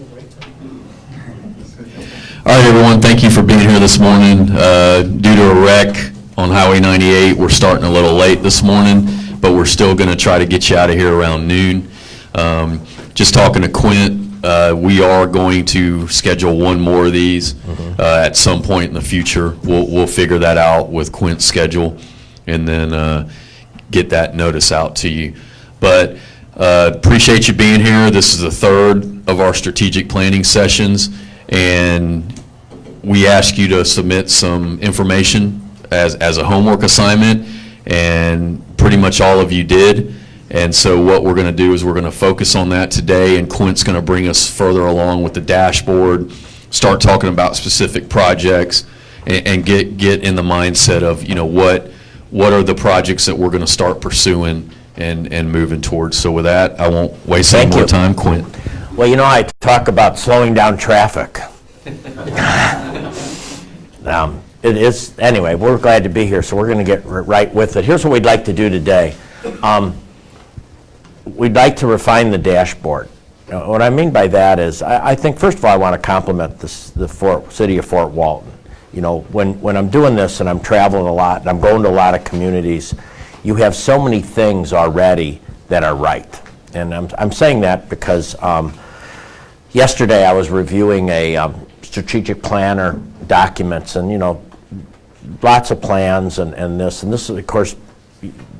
All right, everyone, thank you for being here this morning. Due to a wreck on Highway 98, we're starting a little late this morning, but we're still going to try to get you out of here around noon. Just talking to Quint, we are going to schedule one more of these at some point in the future. We'll figure that out with Quint's schedule and then get that notice out to you. But appreciate you being here. This is the third of our strategic planning sessions, and we ask you to submit some information as a homework assignment, and pretty much all of you did. And so what we're going to do is we're going to focus on that today, and Quint's going to bring us further along with the dashboard, start talking about specific projects, and get in the mindset of, you know, what are the projects that we're going to start pursuing and moving towards. So with that, I won't waste any more time. Quint. Well, you know, I talk about slowing down traffic. It is, anyway, we're glad to be here, so we're going to get right with it. Here's what we'd like to do today. We'd like to refine the dashboard. What I mean by that is, I think, first of all, I want to compliment the city of Fort Walton. You know, when I'm doing this and I'm traveling a lot and I'm going to a lot of communities, you have so many things already that are right. And I'm saying that because yesterday I was reviewing a strategic planner documents, and, you know, lots of plans and this is, of course,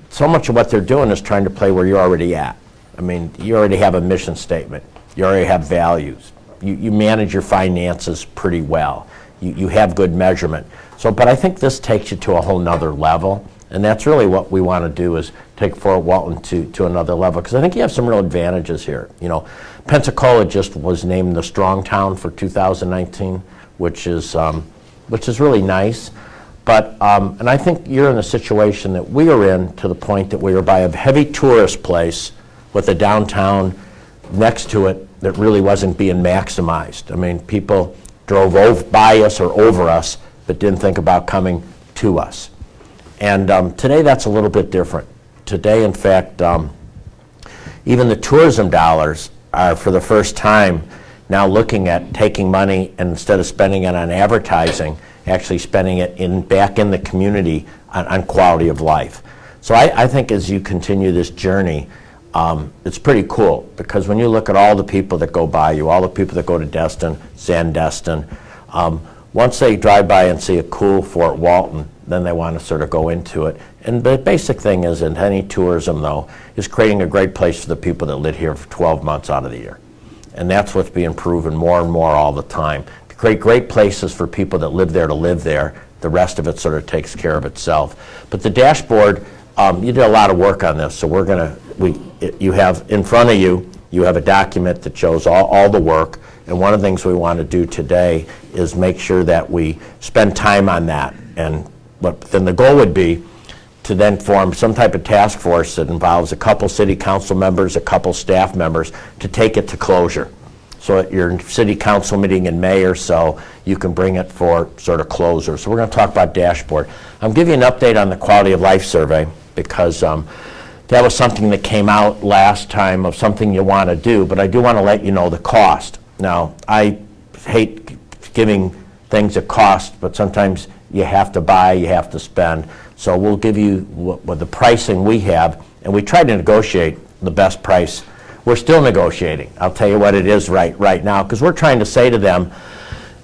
so much of what they're doing is trying to play where you're already at. I mean, you already have a mission statement. You already have values. You manage your finances pretty well. You have good measurement. So, but I think this takes you to a whole nother level, and that's really what we want to do, is take Fort Walton to another level, because I think you have some real advantages here. You know, Pensacola just was named the Strong Town for 2019, which is really nice. But, and I think you're in a situation that we are in, to the point that we are by a heavy tourist place with a downtown next to it that really wasn't being maximized. I mean, people drove by us or over us, but didn't think about coming to us. And today that's a little bit different. Today, in fact, even the tourism dollars are, for the first time, now looking at taking money, and instead of spending it on advertising, actually spending it back in the community on quality of life. So I think as you continue this journey, it's pretty cool, because when you look at all the people that go by you, all the people that go to Destin, Sandestin, once they drive by and see a cool Fort Walton, then they want to sort of go into it. And the basic thing is, in any tourism, though, is creating a great place for the people that live here for 12 months out of the year. And that's what's being proven more and more all the time. To create great places for people that live there to live there, the rest of it sort of takes care of itself. But the dashboard, you did a lot of work on this, so you have in front of you, you have a document that shows all the work, and one of the things we want to do today is make sure that we spend time on that. And then the goal would be to then form some type of task force that involves a couple city council members, a couple staff members, to take it to closure. So at your city council meeting in May or so, you can bring it for sort of closure. So we're going to talk about dashboard. I'm giving you an update on the quality of life survey, because that was something that came out last time, of something you want to do, but I do want to let you know the cost. Now, I hate giving things a cost, but sometimes you have to buy, you have to spend. So we'll give you what the pricing we have, and we try to negotiate the best price. We're still negotiating. I'll tell you what it is right now, because we're trying to say to them,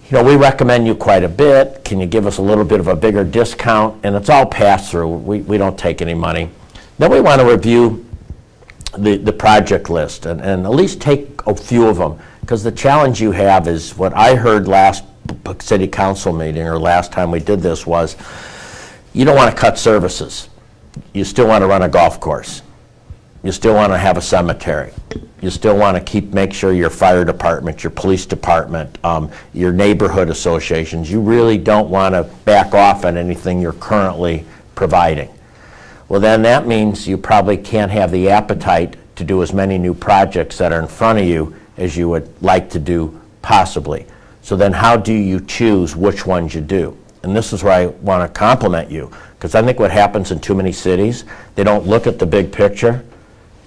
you know, we recommend you quite a bit. Can you give us a little bit of a bigger discount? And it's all pass through. We don't take any money. Then we want to review the project list and at least take a few of them, because the challenge you have is, what I heard last city council meeting, or last time we did this, was you don't want to cut services. You still want to run a golf course. You still want to have a cemetery. You still want to make sure your fire department, your police department, your neighborhood associations, you really don't want to back off on anything you're currently providing. Well, then that means you probably can't have the appetite to do as many new projects that are in front of you as you would like to do, possibly. So then how do you choose which ones you do? And this is where I want to compliment you, because I think what happens in too many cities, they don't look at the big picture.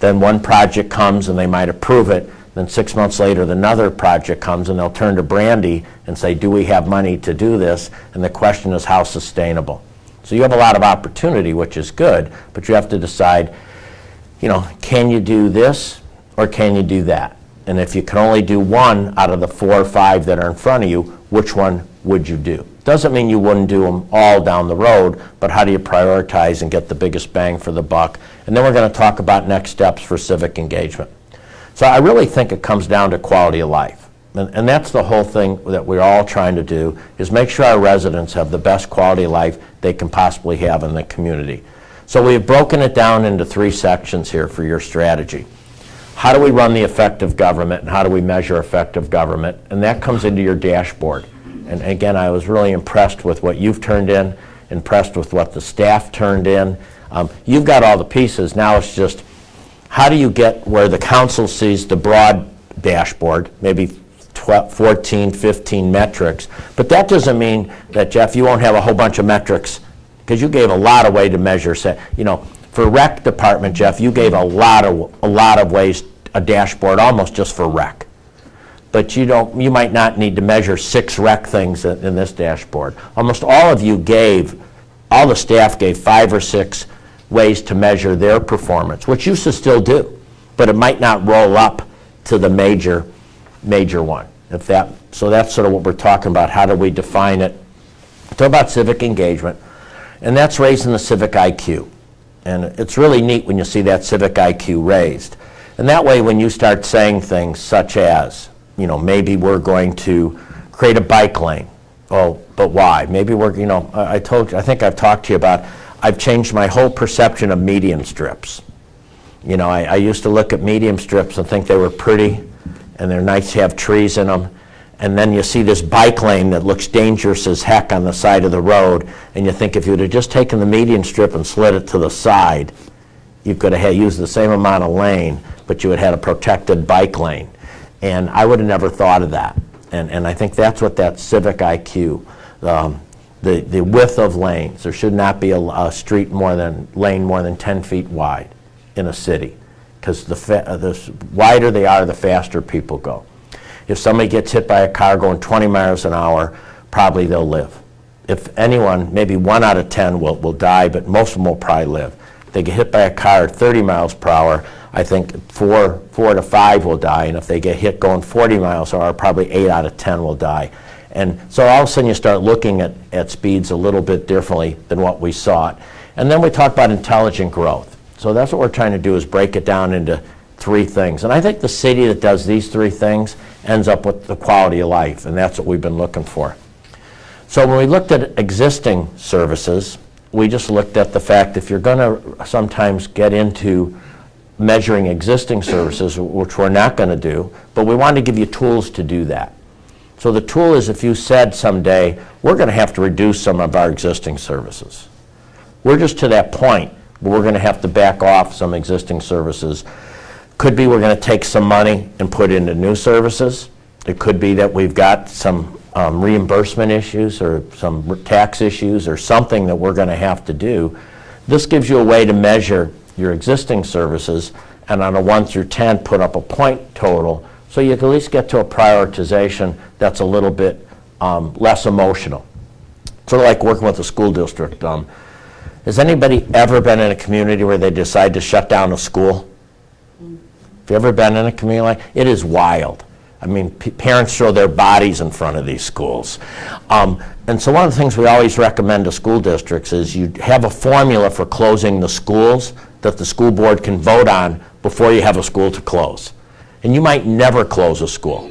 Then one project comes and they might approve it. Then 6 months later, another project comes, and they'll turn to Brandy and say, do we have money to do this? And the question is, how sustainable? So you have a lot of opportunity, which is good, but you have to decide, can you do this or can you do that? And if you can only do one out of the 4 or 5 that are in front of you, which one would you do? Doesn't mean you wouldn't do them all down the road, but how do you prioritize and get the biggest bang for the buck? And then we're going to talk about next steps for civic engagement. So I really think it comes down to quality of life. And that's the whole thing that we're all trying to do, is make sure our residents have the best quality of life they can possibly have in the community. So we've broken it down into 3 sections here for your strategy. How do we run the effective government, and how do we measure effective government? And that comes into your dashboard. And again, I was really impressed with what you've turned in, impressed with what the staff turned in. You've got all the pieces. Now it's just, how do you get where the council sees the broad dashboard, maybe 14, 15 metrics. But that doesn't mean that, Jeff, you won't have a whole bunch of metrics, because you gave a lot of way to measure. For rec department, Jeff, you gave a lot of ways, a dashboard almost just for rec. But you might not need to measure 6 rec things in this dashboard. Almost all of you all the staff gave 5 or 6 ways to measure their performance, which you should still do, but it might not roll up to the major one. So that's sort of what we're talking about. How do we define it? Talk about civic engagement, and that's raising the civic IQ. And it's really neat when you see that civic IQ raised. And that way, when you start saying things such as, maybe we're going to create a bike lane. Oh, but why? Maybe we're, I think I've talked to you about, I've changed my whole perception of median strips. I used to look at median strips and think they were pretty, and they're nice to have trees in them. And then you see this bike lane that looks dangerous as heck on the side of the road, and you think if you would have just taken the median strip and slid it to the side, you could have used the same amount of lane, but you would have had a protected bike lane. And I would have never thought of that. And I think that's what that civic IQ, the width of lanes. There should not be a lane more than 10 feet wide in a city, because the wider they are, the faster people go. If somebody gets hit by a car going 20 miles an hour, probably they'll live. If anyone, maybe 1 out of 10 will die, but most of them will probably live. If they get hit by a car at 30 miles per hour, I think 4 to 5 will die, and if they get hit going 40 miles per hour, probably 8 out of 10 will die. And so all of a sudden you start looking at speeds a little bit differently than what we saw. And then we talk about intelligent growth. So that's what we're trying to do, is break it down into 3 things. And I think the city that does these 3 things ends up with the quality of life, and that's what we've been looking for. So when we looked at existing services, we just looked at the fact if you're going to sometimes get into measuring existing services, which we're not going to do, but we wanted to give you tools to do that. So the tool is, if you said someday, we're going to have to reduce some of our existing services. We're just to that point where we're going to have to back off some existing services. Could be we're going to take some money and put into new services. It could be that we've got some reimbursement issues or some tax issues or something that we're going to have to do. This gives you a way to measure your existing services, and on a 1 through 10 put up a point total, so you can at least get to a prioritization that's a little bit less emotional. Sort of like working with a school district. Has anybody ever been in a community where they decide to shut down a school? Have you ever been in a community like it? Is wild. I mean, parents throw their bodies in front of these schools. And so one of the things we always recommend to school districts is you have a formula for closing the schools that the school board can vote on before you have a school to close. And you might never close a school.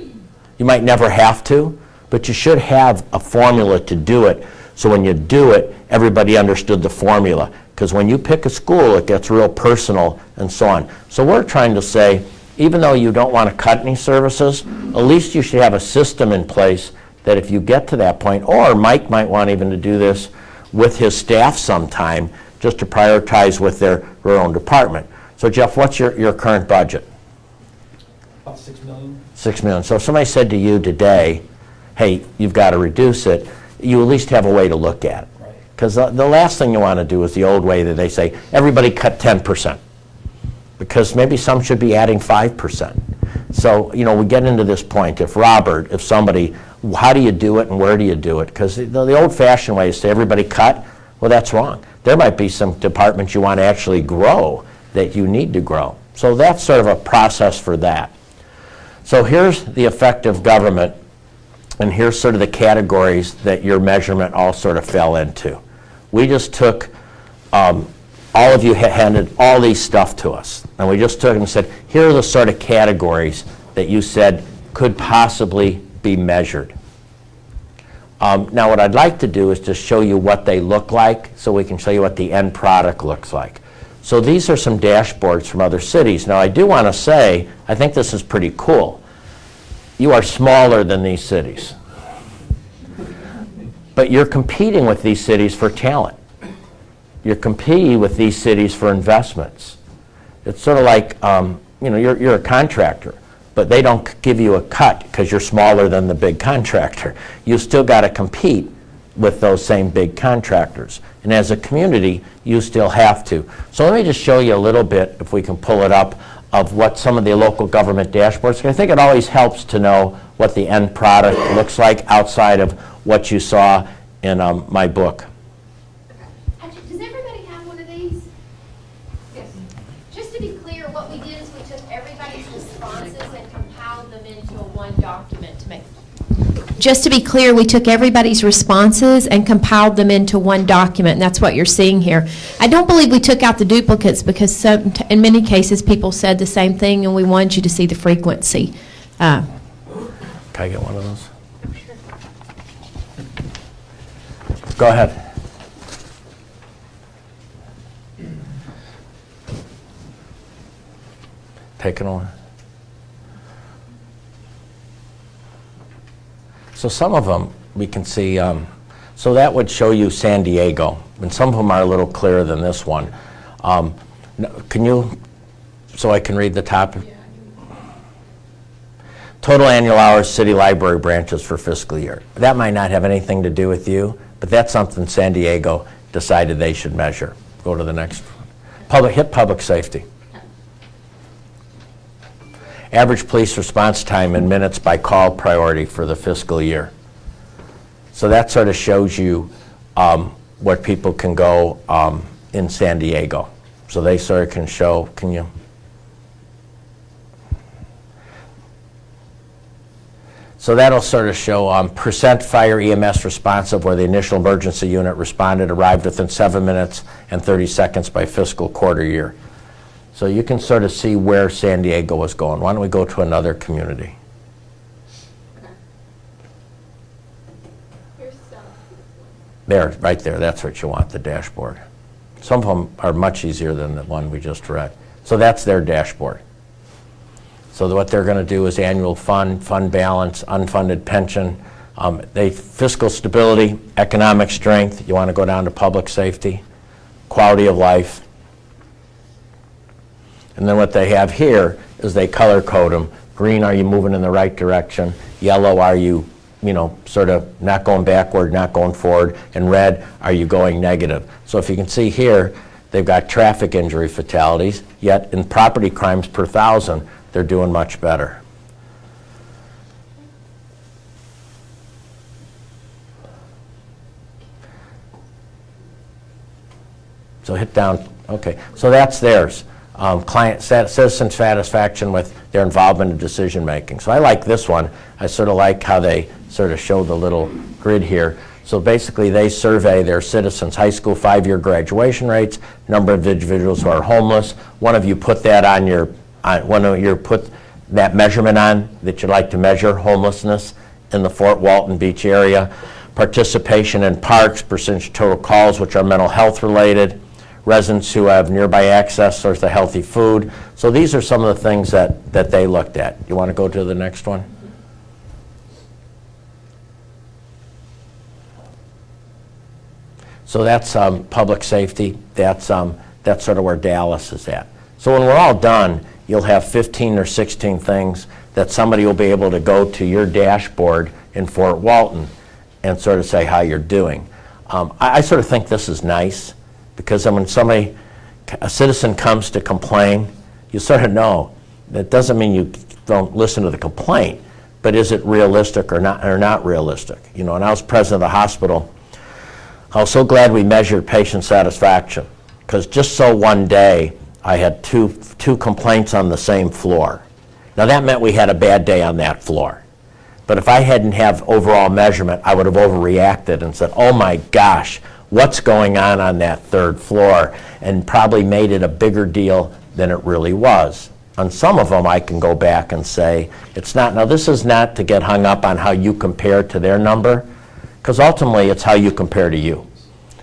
You might never have to, but you should have a formula to do it, so when you do it, everybody understood the formula. Because when you pick a school, it gets real personal and so on. So we're trying to say, even though you don't want to cut any services, at least you should have a system in place that if you get to that point, or Mike might want even to do this with his staff sometime, just to prioritize with their own department. So Jeff, what's your current budget? About $6 million. $6 million. So if somebody said to you today, hey, you've got to reduce it, you at least have a way to look at it. Because the last thing you want to do is the old way that they say, everybody cut 10%. Because maybe some should be adding 5%. So, you know, we get into this point. If Robert, if somebody, how do you do it and where do you do it? Because the old-fashioned way is to everybody cut. Well, that's wrong. There might be some departments you want to actually grow that you need to grow. So that's sort of a process for that. So here's the effective government, and here's sort of the categories that your measurement all sort of fell into. We just took, all of you handed all these stuff to us, and we just took and said, here are the sort of categories that you said could possibly be measured. Now what I'd like to do is just show you what they look like so we can show you what the end product looks like. So these are some dashboards from other cities. Now I do want to say, I think this is pretty cool. You are smaller than these cities. But you're competing with these cities for talent. You're competing with these cities for investments. It's sort of like, you know, you're a contractor, but they don't give you a cut because you're smaller than the big contractor. You still got to compete with those same big contractors. And as a community, you still have to. So let me just show you a little bit, if we can pull it up, of what some of the local government dashboards. I think it always helps to know what the end product looks like outside of what you saw in my book. Actually, does everybody have one of these? Yes. Just to be clear, what we did is we took everybody's responses and compiled them into a one document to make. Just to be clear, we took everybody's responses and compiled them into one document, and that's what you're seeing here. I don't believe we took out the duplicates because in many cases people said the same thing, and we wanted you to see the frequency. Can I get one of those? Go ahead. Take it on. So some of them we can see, so that would show you San Diego, and some of them are a little clearer than this one. Can you, so I can read the top? Total annual hours city library branches for fiscal year. That might not have anything to do with you, but that's something San Diego decided they should measure. Go to the next one. Hit public safety. Average police response time in minutes by call priority for the fiscal year. So that sort of shows you what people can go in San Diego. So they sort of can show, can you? So that'll sort of show percent fire EMS responsive where the initial emergency unit responded, arrived within 7 minutes and 30 seconds by fiscal quarter year. So you can sort of see where San Diego was going. Why don't we go to another community? There, right there, that's what you want, the dashboard. Some of them are much easier than the one we just read. So that's their dashboard. So what they're going to do is annual fund balance, unfunded pension, fiscal stability, economic strength. You want to go down to public safety, quality of life. And then what they have here is they color code them. Green, are you moving in the right direction? Yellow, are you, sort of not going backward, not going forward? And red, are you going negative? So if you can see here, they've got traffic injury fatalities, yet in property crimes per 1,000, they're doing much better. So hit down, okay. So that's theirs. Citizen satisfaction with their involvement in decision making. So I like this one. I sort of like how they sort of show the little grid here. So basically they survey their citizens' high school 5-year graduation rates, number of individuals who are homeless. One of you put that on your, put that measurement on that you'd like to measure homelessness in the Fort Walton Beach area. Participation in parks, percentage of total calls which are mental health related. Residents who have nearby access source to healthy food. So these are some of the things that they looked at. You want to go to the next one? So that's public safety. That's sort of where Dallas is at. So when we're all done, you'll have 15 or 16 things that somebody will be able to go to your dashboard in Fort Walton and sort of say how you're doing. I sort of think this is nice. Because when a citizen comes to complain, you sort of know. That doesn't mean don't listen to the complaint, but is it realistic or not realistic? You know, and I was president of the hospital. I was so glad we measured patient satisfaction, because just so one day I had two complaints on the same floor. Now that meant we had a bad day on that floor. But if I hadn't have overall measurement, I would have overreacted and said, oh my gosh, what's going on that third floor? And probably made it a bigger deal than it really was. On some of them, I can go back and say, it's not, now this is not to get hung up on how you compare to their number, because ultimately it's how you compare to you.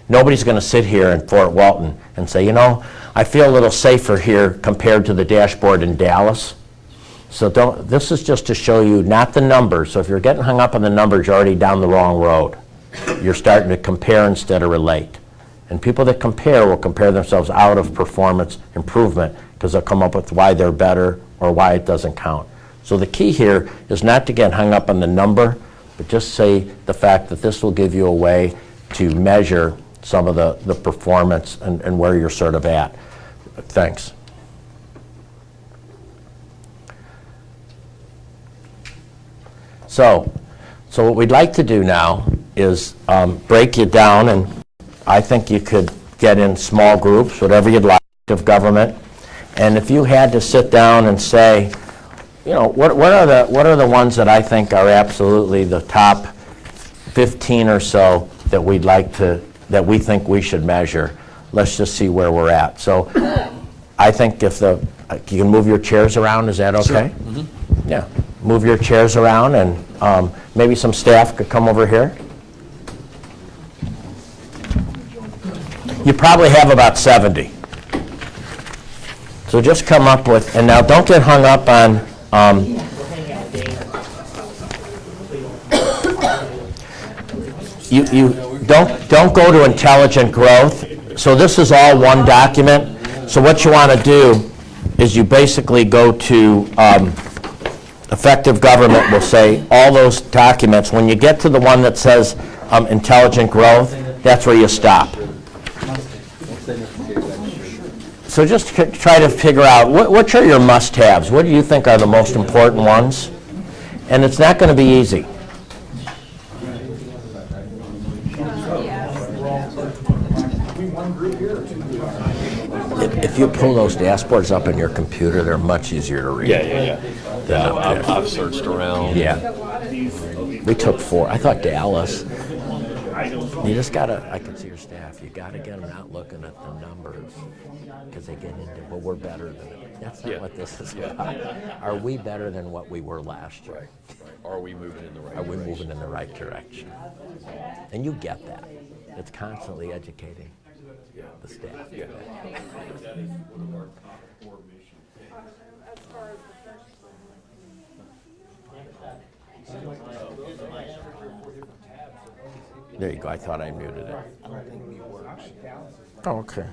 Nobody's going to sit here in Fort Walton and say, you know, I feel a little safer here compared to the dashboard in Dallas. So this is just to show you not the numbers. So if you're getting hung up on the numbers, you're already down the wrong road. You're starting to compare instead of relate. And people that compare will compare themselves out of performance improvement because they'll come up with why they're better or why it doesn't count. So the key here is not to get hung up on the number, but just say the fact that this will give you a way to measure some of the performance and where you're sort of at. Thanks. So what we'd like to do now is break you down, and I think you could get in small groups, whatever you'd like, of government. And if you had to sit down and say, you know, what are the ones that I think are absolutely the top 15 or so that we'd like to, that we think we should measure, let's just see where we're at. So I think if you can move your chairs around, is that okay? Sure. Mm-hmm. Yeah, move your chairs around, and maybe some staff could come over here. You probably have about 70. So just come up with, and now don't get hung up on, you don't go to intelligent growth. So this is all one document. So what you want to do is you basically go to effective government will say all those documents. When you get to the one that says intelligent growth, that's where you stop. So just try to figure out what are your must-haves. What do you think are the most important ones? And it's not going to be easy. If you pull those dashboards up in your computer, they're much easier to read. Yeah. I've searched around. Yeah. We took 4. I thought Dallas. You just gotta, I can see your staff, you gotta get them out looking at the numbers, because they get into, well, we're better than it. That's not what this is about. Are we better than what we were last year? Right. Are we moving in the right Are direction? we moving in the right direction? And you get that. It's constantly educating the staff. Yeah. There you go, I thought I muted it. Oh, okay.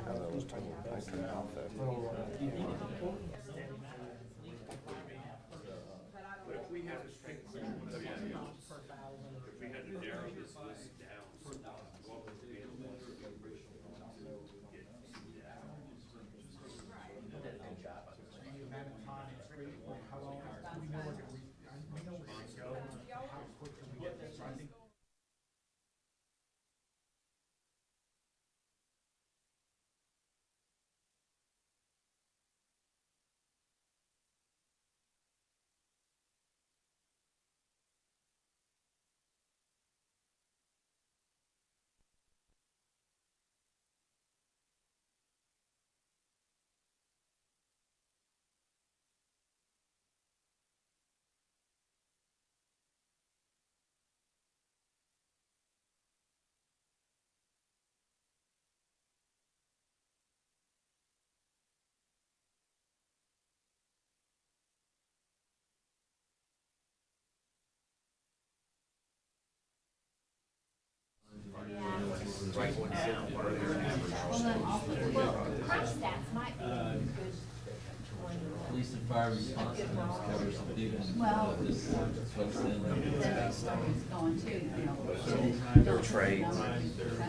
Crime stats might be a good Police and fire response times covers a big one. Well, This folks in. going too, you know. Their trades,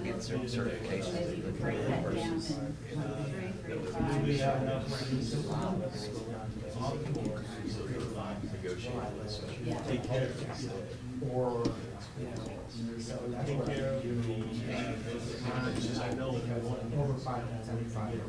get certain certifications. Break that down in 3, 5. Take care of it. Or, take care of the, I know, over 575.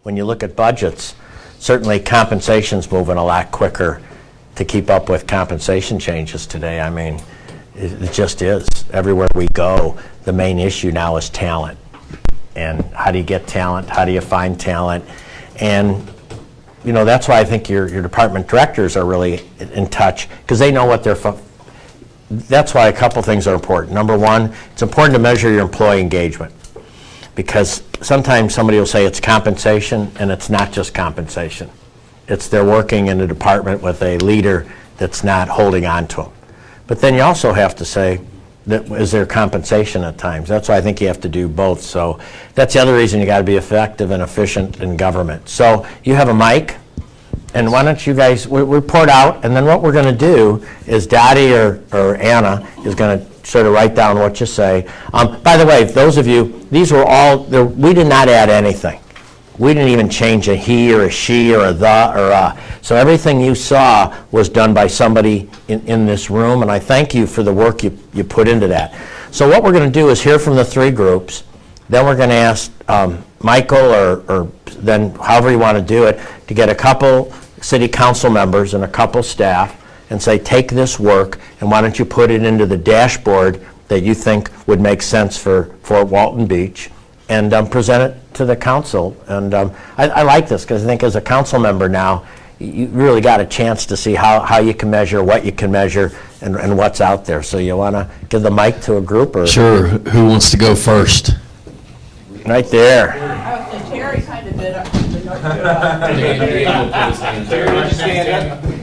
When you look at budgets, certainly compensation's moving a lot quicker to keep up with compensation changes today. I mean, it just is. Everywhere we go, the main issue now is talent. And how do you get talent? How do you find talent? And, you know, that's why I think your department directors are really in touch, because they know what they're, that's why a couple things are important. Number one, it's important to measure your employee engagement, because sometimes somebody will say it's compensation, and it's not just compensation. It's they're working in a department with a leader that's not holding on to them. But then you also have to say, that is there compensation at times? That's why I think you have to do both. So that's the other reason you got to be effective and efficient in government. So you have a mic, and why don't you guys, we report out, and then what we're going to do is Dottie or Anna is going to sort of write down what you say. By the way, those of you, these were all, we did not add anything. We didn't even change a he or a she or a the or a. So everything you saw was done by somebody in this room, and I thank you for the work you put into that. So what we're going to do is hear from the three groups, then we're going to ask Michael or then however you want to do it, to get a couple city council members and a couple staff and say, take this work, and why don't you put it into the dashboard that you think would make sense for Fort Walton Beach, and present it to the council. And I like this, because I think as a council member now, you really got a chance to see how you can measure, what you can measure, and what's out there. So you want to give the mic to a group? Or Sure. Who wants to go first? Right there. Terry kind of did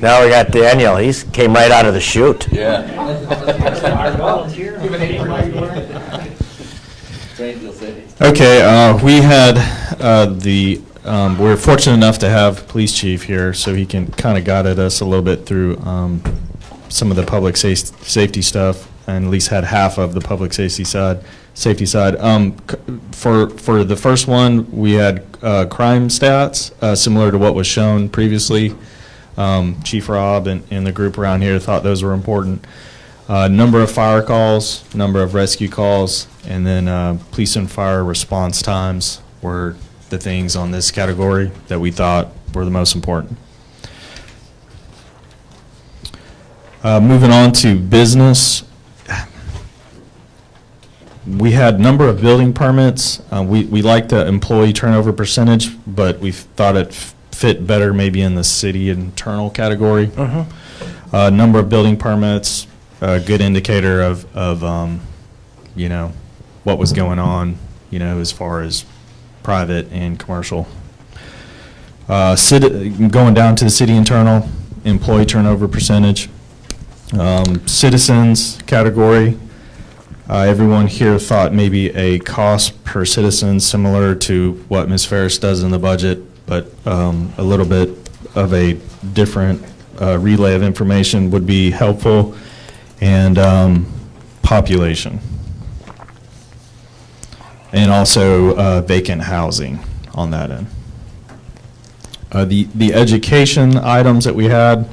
Now we got Daniel. He came right out of the chute. Okay, we had we're fortunate enough to have police chief here, so he can kind of guided us a little bit through some of the public safety stuff, and at least had half of the public safety side. For the first one, we had crime stats similar to what was shown previously. Chief Rob and the group around here thought those were important. Number of fire calls, number of rescue calls, and then police and fire response times were the things on this category that we thought were the most important. Moving on to business, we had number of building permits. We liked the employee turnover percentage, but we thought it fit better maybe in the city internal category. Number of building permits, a good indicator of you know, what was going on, you know, as far as private and commercial. Going down to the city internal, employee turnover percentage. Citizens category, everyone here thought maybe a cost per citizen similar to what Ms. Ferris does in the budget, but a little bit of a different relay of information would be helpful. And population. And also vacant housing on that end. The education items that we had,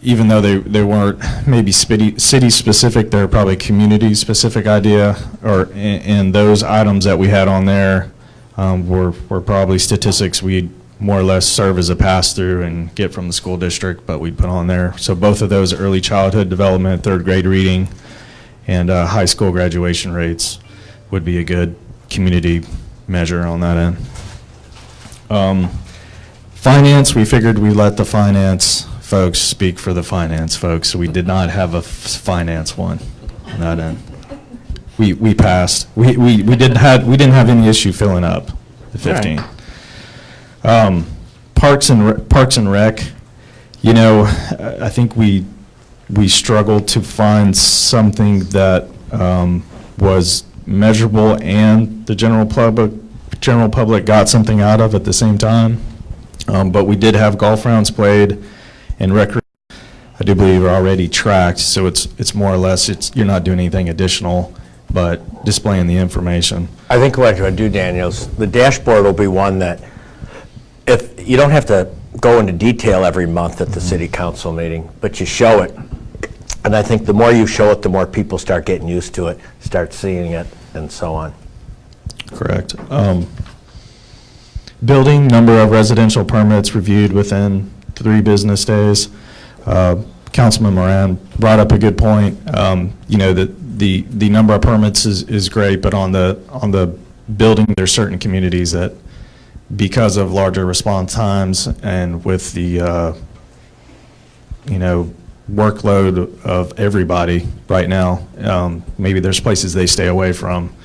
even though they weren't maybe city-specific, they're probably community-specific idea, and those items that we had on there were probably statistics we'd more or less serve as a pass-through and get from the school district, but we'd put on there. So both of those, early childhood development, third grade reading, and high school graduation rates would be a good community measure on that end. Finance, we figured we'd let the finance folks speak for the finance folks, so we did not have a finance one on that end. We passed. We didn't have any issue filling up the 15. Parks and Rec, you know, I think we struggled to find something that was measurable and the general public got something out of at the same time. But we did have golf rounds played and recreation. I do believe are already tracked, so it's more or less you're not doing anything additional, but displaying the information. I think what I do, Daniel, is the dashboard will be one that, if you don't have to go into detail every month at the city council meeting, but you show it. And I think the more you show it, the more people start getting used to it, start seeing it, and so on. Correct. Building, number of residential permits reviewed within 3 business days. Councilman Moran brought up a good point. You know, that the number of permits is great, but on the building, there's certain communities that, because of larger response times and with the you know, workload of everybody right now, maybe there's places they stay away from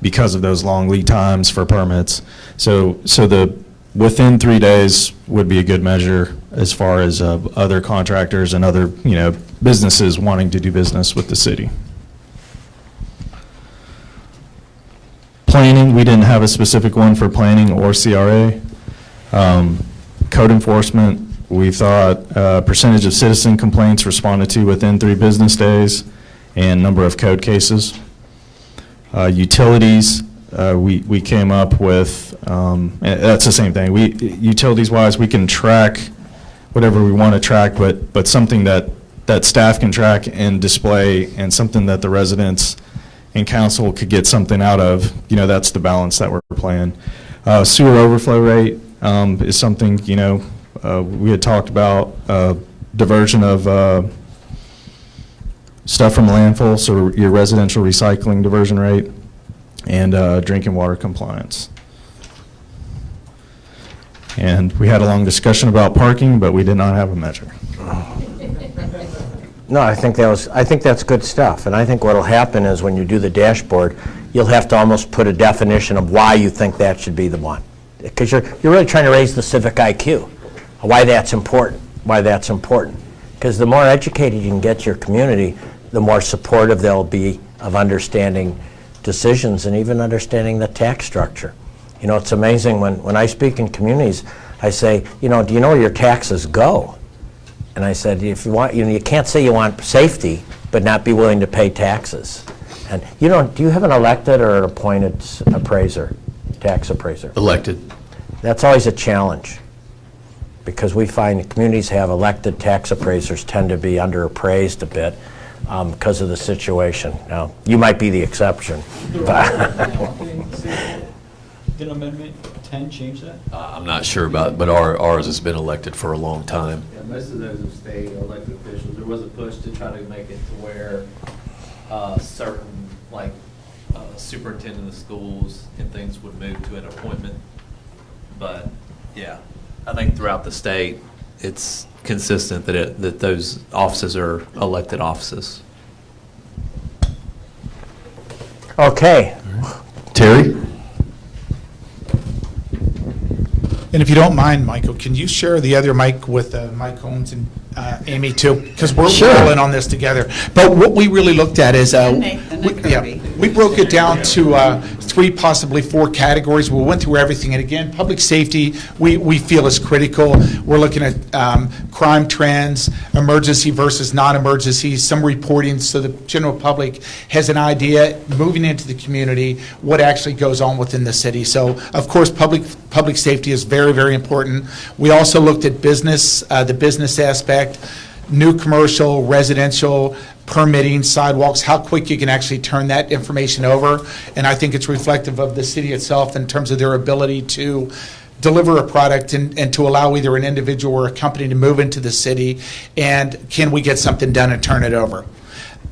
because of those long lead times for permits. So the within 3 days would be a good measure as far as other contractors and other, you know, businesses wanting to do business with the city. Planning, we didn't have a specific one for planning or CRA. Code enforcement, we thought percentage of citizen complaints responded to within 3 business days and number of code cases. Utilities, we came up with, and that's the same thing. Utilities-wise, we can track whatever we want to track, but something that staff can track and display, and something that the residents and council could get something out of. You know, that's the balance that we're playing. Sewer overflow rate is something, you know, we had talked about diversion of stuff from landfill, so your residential recycling diversion rate, and drinking water compliance. And we had a long discussion about parking, but we did not have a measure. No, I think that's good stuff. And I think what'll happen is when you do the dashboard, you'll have to almost put a definition of why you think that should be the one. Because you're really trying to raise the civic IQ, why that's important, Because the more educated you can get your community, the more supportive they'll be of understanding decisions and even understanding the tax structure. You know, it's amazing when I speak in communities, I say, you know, do you know where your taxes go? And I said, if you want, you know, you can't say you want safety, but not be willing to pay taxes. And you know, do you have an elected or an appointed appraiser, tax appraiser? Elected. That's always a challenge, because we find communities have elected tax appraisers tend to be underappraised a bit because of the situation. Now, you might be the exception. Did Amendment 10 change that? I'm not sure about it, but ours has been elected for a long time. Yeah, most of those are state elected officials. There was a push to try to make it to where certain, like superintendent of schools and things would move to an appointment. But yeah, I think throughout the state, it's consistent that those offices are elected offices. Okay. Terry? And if you don't mind, Michael, can you share the other mic with Mike Holmes and Amy too? Because we're all in on this together. But what we really looked at is, we broke it down to 3, possibly 4 categories. We went through everything. And again, public safety, we feel is critical. We're looking at crime trends, emergency versus non-emergency, some reporting so the general public has an idea moving into the community what actually goes on within the city. So, of course, public safety is very, very important. We also looked at business, the business aspect, new commercial, residential, permitting, sidewalks, how quick you can actually turn that information over. And I think it's reflective of the city itself in terms of their ability to deliver a product and to allow either an individual or a company to move into the city, and can we get something done and turn it over.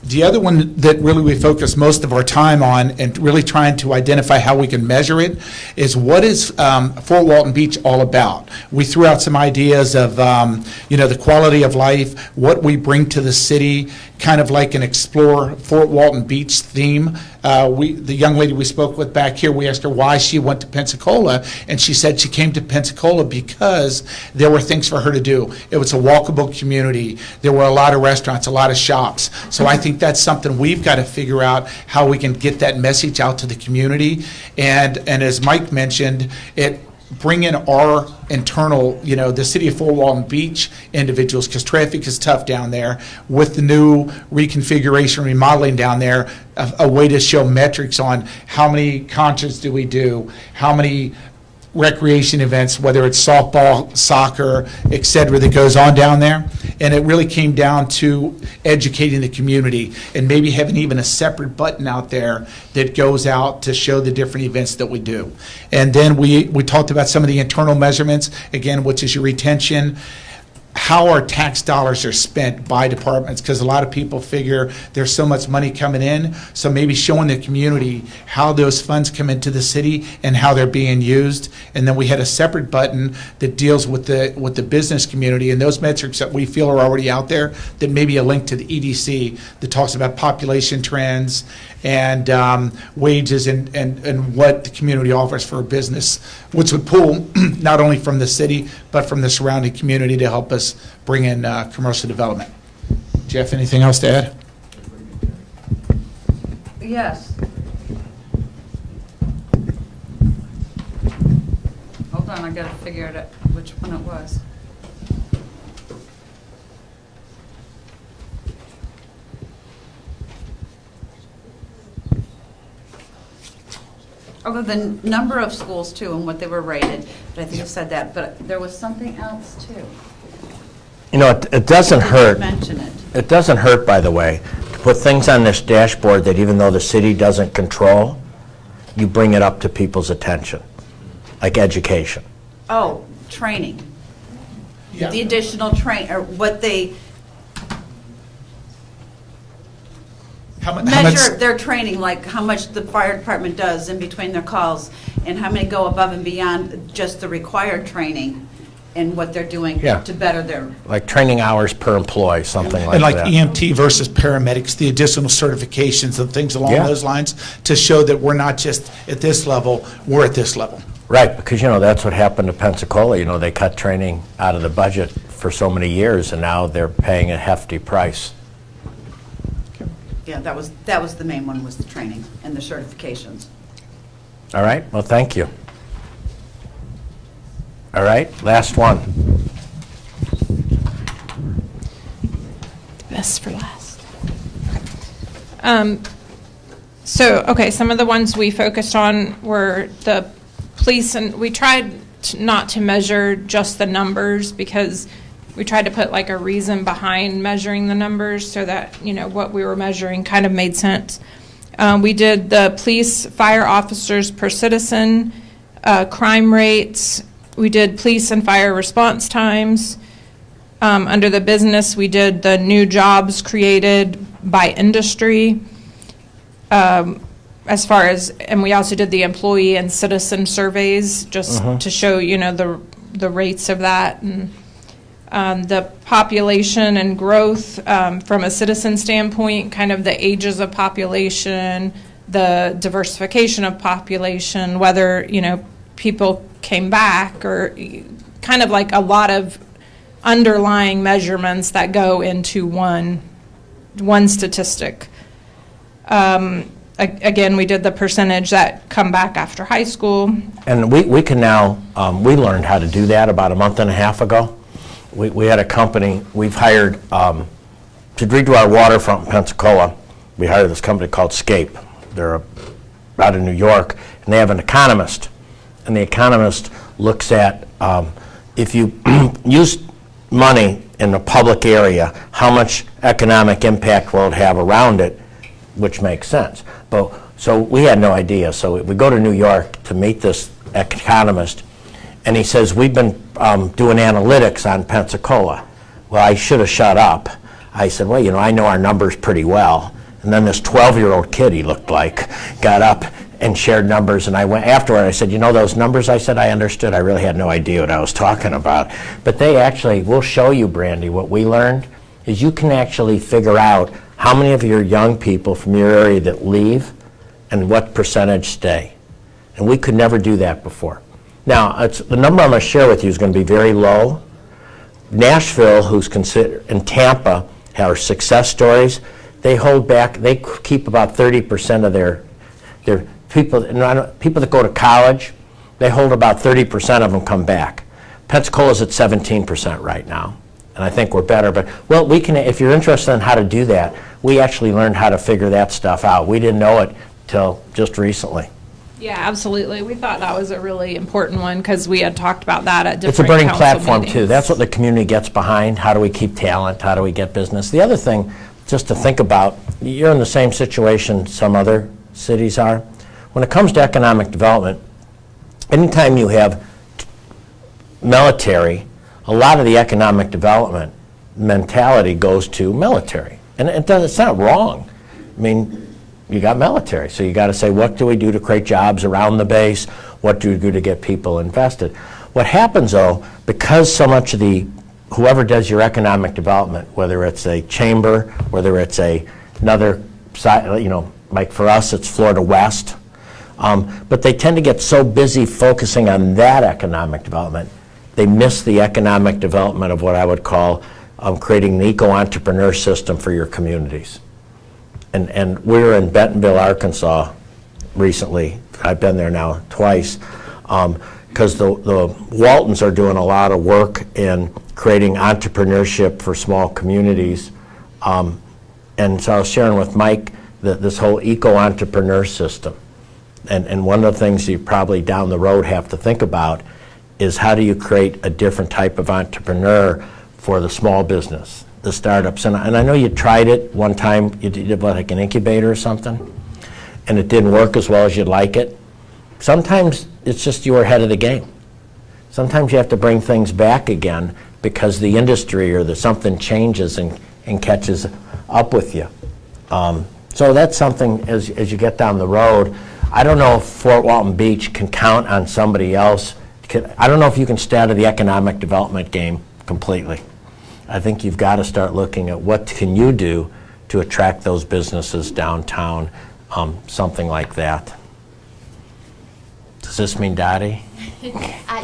The other one that really we focus most of our time on and really trying to identify how we can measure it is what is Fort Walton Beach all about. We threw out some ideas of, the quality of life, what we bring to the city, kind of like an Explore Fort Walton Beach theme. The young lady we spoke with back here, we asked her why she went to Pensacola, and she said she came to Pensacola because there were things for her to do. It was a walkable community. There were a lot of restaurants, a lot of shops. So I think that's something we've got to figure out how we can get that message out to the community. And as Mike mentioned, bring in our internal, the city of Fort Walton Beach individuals, because traffic is tough down there. With the new reconfiguration, remodeling down there, a way to show metrics on how many concerts do we do, how many recreation events, whether it's softball, soccer, et cetera, that goes on down there. And it really came down to educating the community and maybe having even a separate button out there that goes out to show the different events that we do. And then we talked about some of the internal measurements, again, which is your retention, how our tax dollars are spent by departments, because a lot of people figure there's so much money coming in, so maybe showing the community how those funds come into the city and how they're being used. And then we had a separate button that deals with the business community and those metrics that we feel are already out there, that may be a link to the EDC that talks about population trends and wages and what the community offers for a business, which would pull not only from the city, but from the surrounding community to help us bring in commercial development. Jeff, anything else to add? Yes. Hold on, I gotta figure out which one it was. Oh, the number of schools too and what they were rated, but I think you said that, but there was something else too. You know, it doesn't hurt. Mention it. It doesn't hurt, by the way, to put things on this dashboard that even though the city doesn't control, you bring it up to people's attention, like education. Oh, training. Yeah. The additional or what they How measure much, their training, like how much the fire department does in between their calls, and how many go above and beyond just the required training, and what they're doing Yeah. to better their. Like training hours per employee, something like and like that. EMT versus paramedics, the additional certifications and things along Yeah. those lines to show that we're not just at this level, we're at this level. Right, because, you know, that's what happened to Pensacola. You know, they cut training out of the budget for so many years, and now they're paying a hefty price. Yeah, that was the main one, was the training and the certifications. All right, well, thank you. All right, last one. Best for last. Okay, some of the ones we focused on were the police, and we tried not to measure just the numbers because we tried to put like a reason behind measuring the numbers so that, you know, what we were measuring kind of made sense. We did the police, fire officers per citizen, crime rates. We did police and fire response times. Under the business, we did the new jobs created by industry. As far as, and we also did the employee and citizen surveys just to show, you know, the rates of that. And the population and growth from a citizen standpoint, kind of the ages of population, the diversification of population, whether, you know, people came back, or kind of like a lot of underlying measurements that go into one statistic. Again, we did the percentage that come back after high school. And we can now, we learned how to do that about a month and a half ago. We had a company we've hired to redo our waterfront in Pensacola. We hired this company called Scape. They're out of New York, and they have an economist. And the economist looks at if you use money in a public area, how much economic impact will it have around it, which makes sense. But so we had no idea. So we go to New York to meet this economist, and he says, we've been doing analytics on Pensacola. Well, I should have shut up. I said, well, you know, I know our numbers pretty well. And then this 12-year-old kid, he looked like, got up and shared numbers. And I went afterward, I said, you know those numbers? I said, I understood. I really had no idea what I was talking about. But they actually, we'll show you, Brandy, what we learned is you can actually figure out how many of your young people from your area that leave and what percentage stay. And we could never do that before. Now, the number I'm going to share with you is going to be very low. Nashville, who's considered, and Tampa have success stories. They hold back, they keep about 30% of their people that go to college, they hold about 30% of them come back. Pensacola's at 17% right now, and I think we're better. But, well, we can, if you're interested in how to do that, we actually learned how to figure that stuff out. We didn't know it till just recently. Yeah, absolutely. We thought that was a really important one because we had talked about that at different It's a burning council platform, too. meetings. That's what the community gets behind. How do we keep talent? How do we get business? The other thing, just to think about, you're in the same situation some other cities are. When it comes to economic development, anytime you have military, a lot of the economic development mentality goes to military. And it's not wrong. I mean, you got military, so you got to say, what do we do to create jobs around the base? What do we do to get people invested? What happens, though, because so much of whoever does your economic development, whether it's a chamber, whether it's another side, like for us, it's Florida West, but they tend to get so busy focusing on that economic development, they miss the economic development of what I would call creating an eco-entrepreneur system for your communities. And we were in Bentonville, Arkansas recently. I've been there now twice, because the Waltons are doing a lot of work in creating entrepreneurship for small communities. And so I was sharing with Mike this whole eco-entrepreneur system. And one of the things you probably down the road have to think about is how do you create a different type of entrepreneur for the small business, the startups. And I know you tried it one time, you did like an incubator or something, and it didn't work as well as you'd like it. Sometimes it's just you were ahead of the game. Sometimes you have to bring things back again because the industry or something changes and catches up with you. So that's something as you get down the road. I don't know if Fort Walton Beach can count on somebody else. I don't know if you can stay out of the economic development game completely. I think you've got to start looking at what can you do to attract those businesses downtown, something like that. Does this mean Dottie?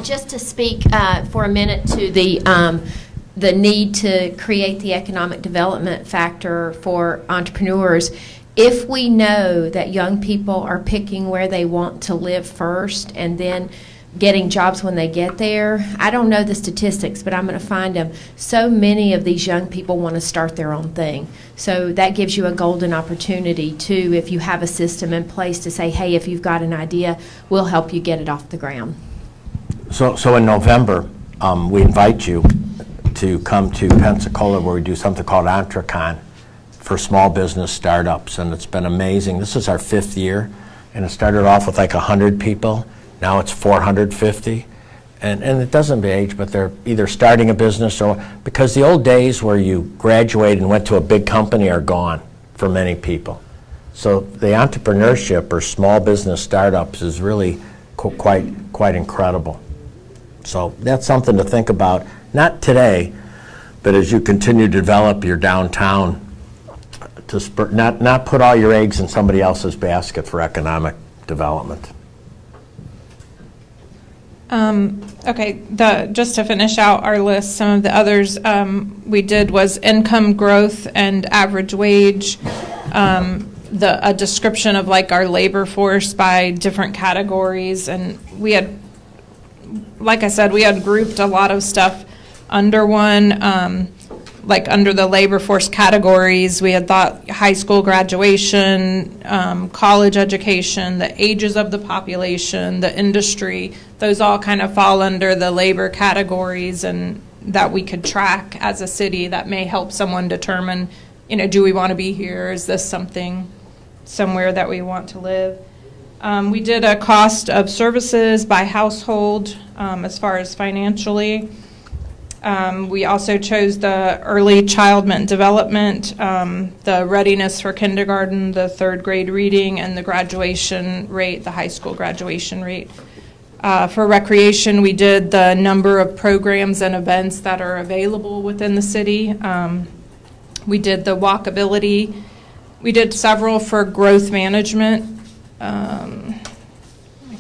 Just to speak for a minute to the need to create the economic development factor for entrepreneurs. If we know that young people are picking where they want to live first and then getting jobs when they get there, I don't know the statistics, but I'm going to find them. So many of these young people want to start their own thing. So that gives you a golden opportunity, too, if you have a system in place to say, hey, if you've got an idea, we'll help you get it off the ground. So in November, we invite you to come to Pensacola where we do something called Entrecon for small business startups, and it's been amazing. This is our 5th year, and it started off with like 100 people. Now it's 450, and it doesn't age, but they're either starting a business or, because the old days where you graduated and went to a big company are gone for many people. So the entrepreneurship or small business startups is really quite incredible. So that's something to think about, not today, but as you continue to develop your downtown, to not put all your eggs in somebody else's basket for economic development. Okay, just to finish out our list, some of the others we did was income growth and average wage, a description of like our labor force by different categories, and we had, like I said, we had grouped a lot of stuff under one, like under the labor force categories. We had thought high school graduation, college education, the ages of the population, the industry, those all kind of fall under the labor categories, and that we could track as a city that may help someone determine, do we want to be here? Is this somewhere that we want to live? We did a cost of services by household as far as financially. We also chose the early child development, the readiness for kindergarten, the 3rd grade reading, and the graduation rate, the high school graduation rate. For recreation, we did the number of programs and events that are available within the city. We did the walkability. We did several for growth management. I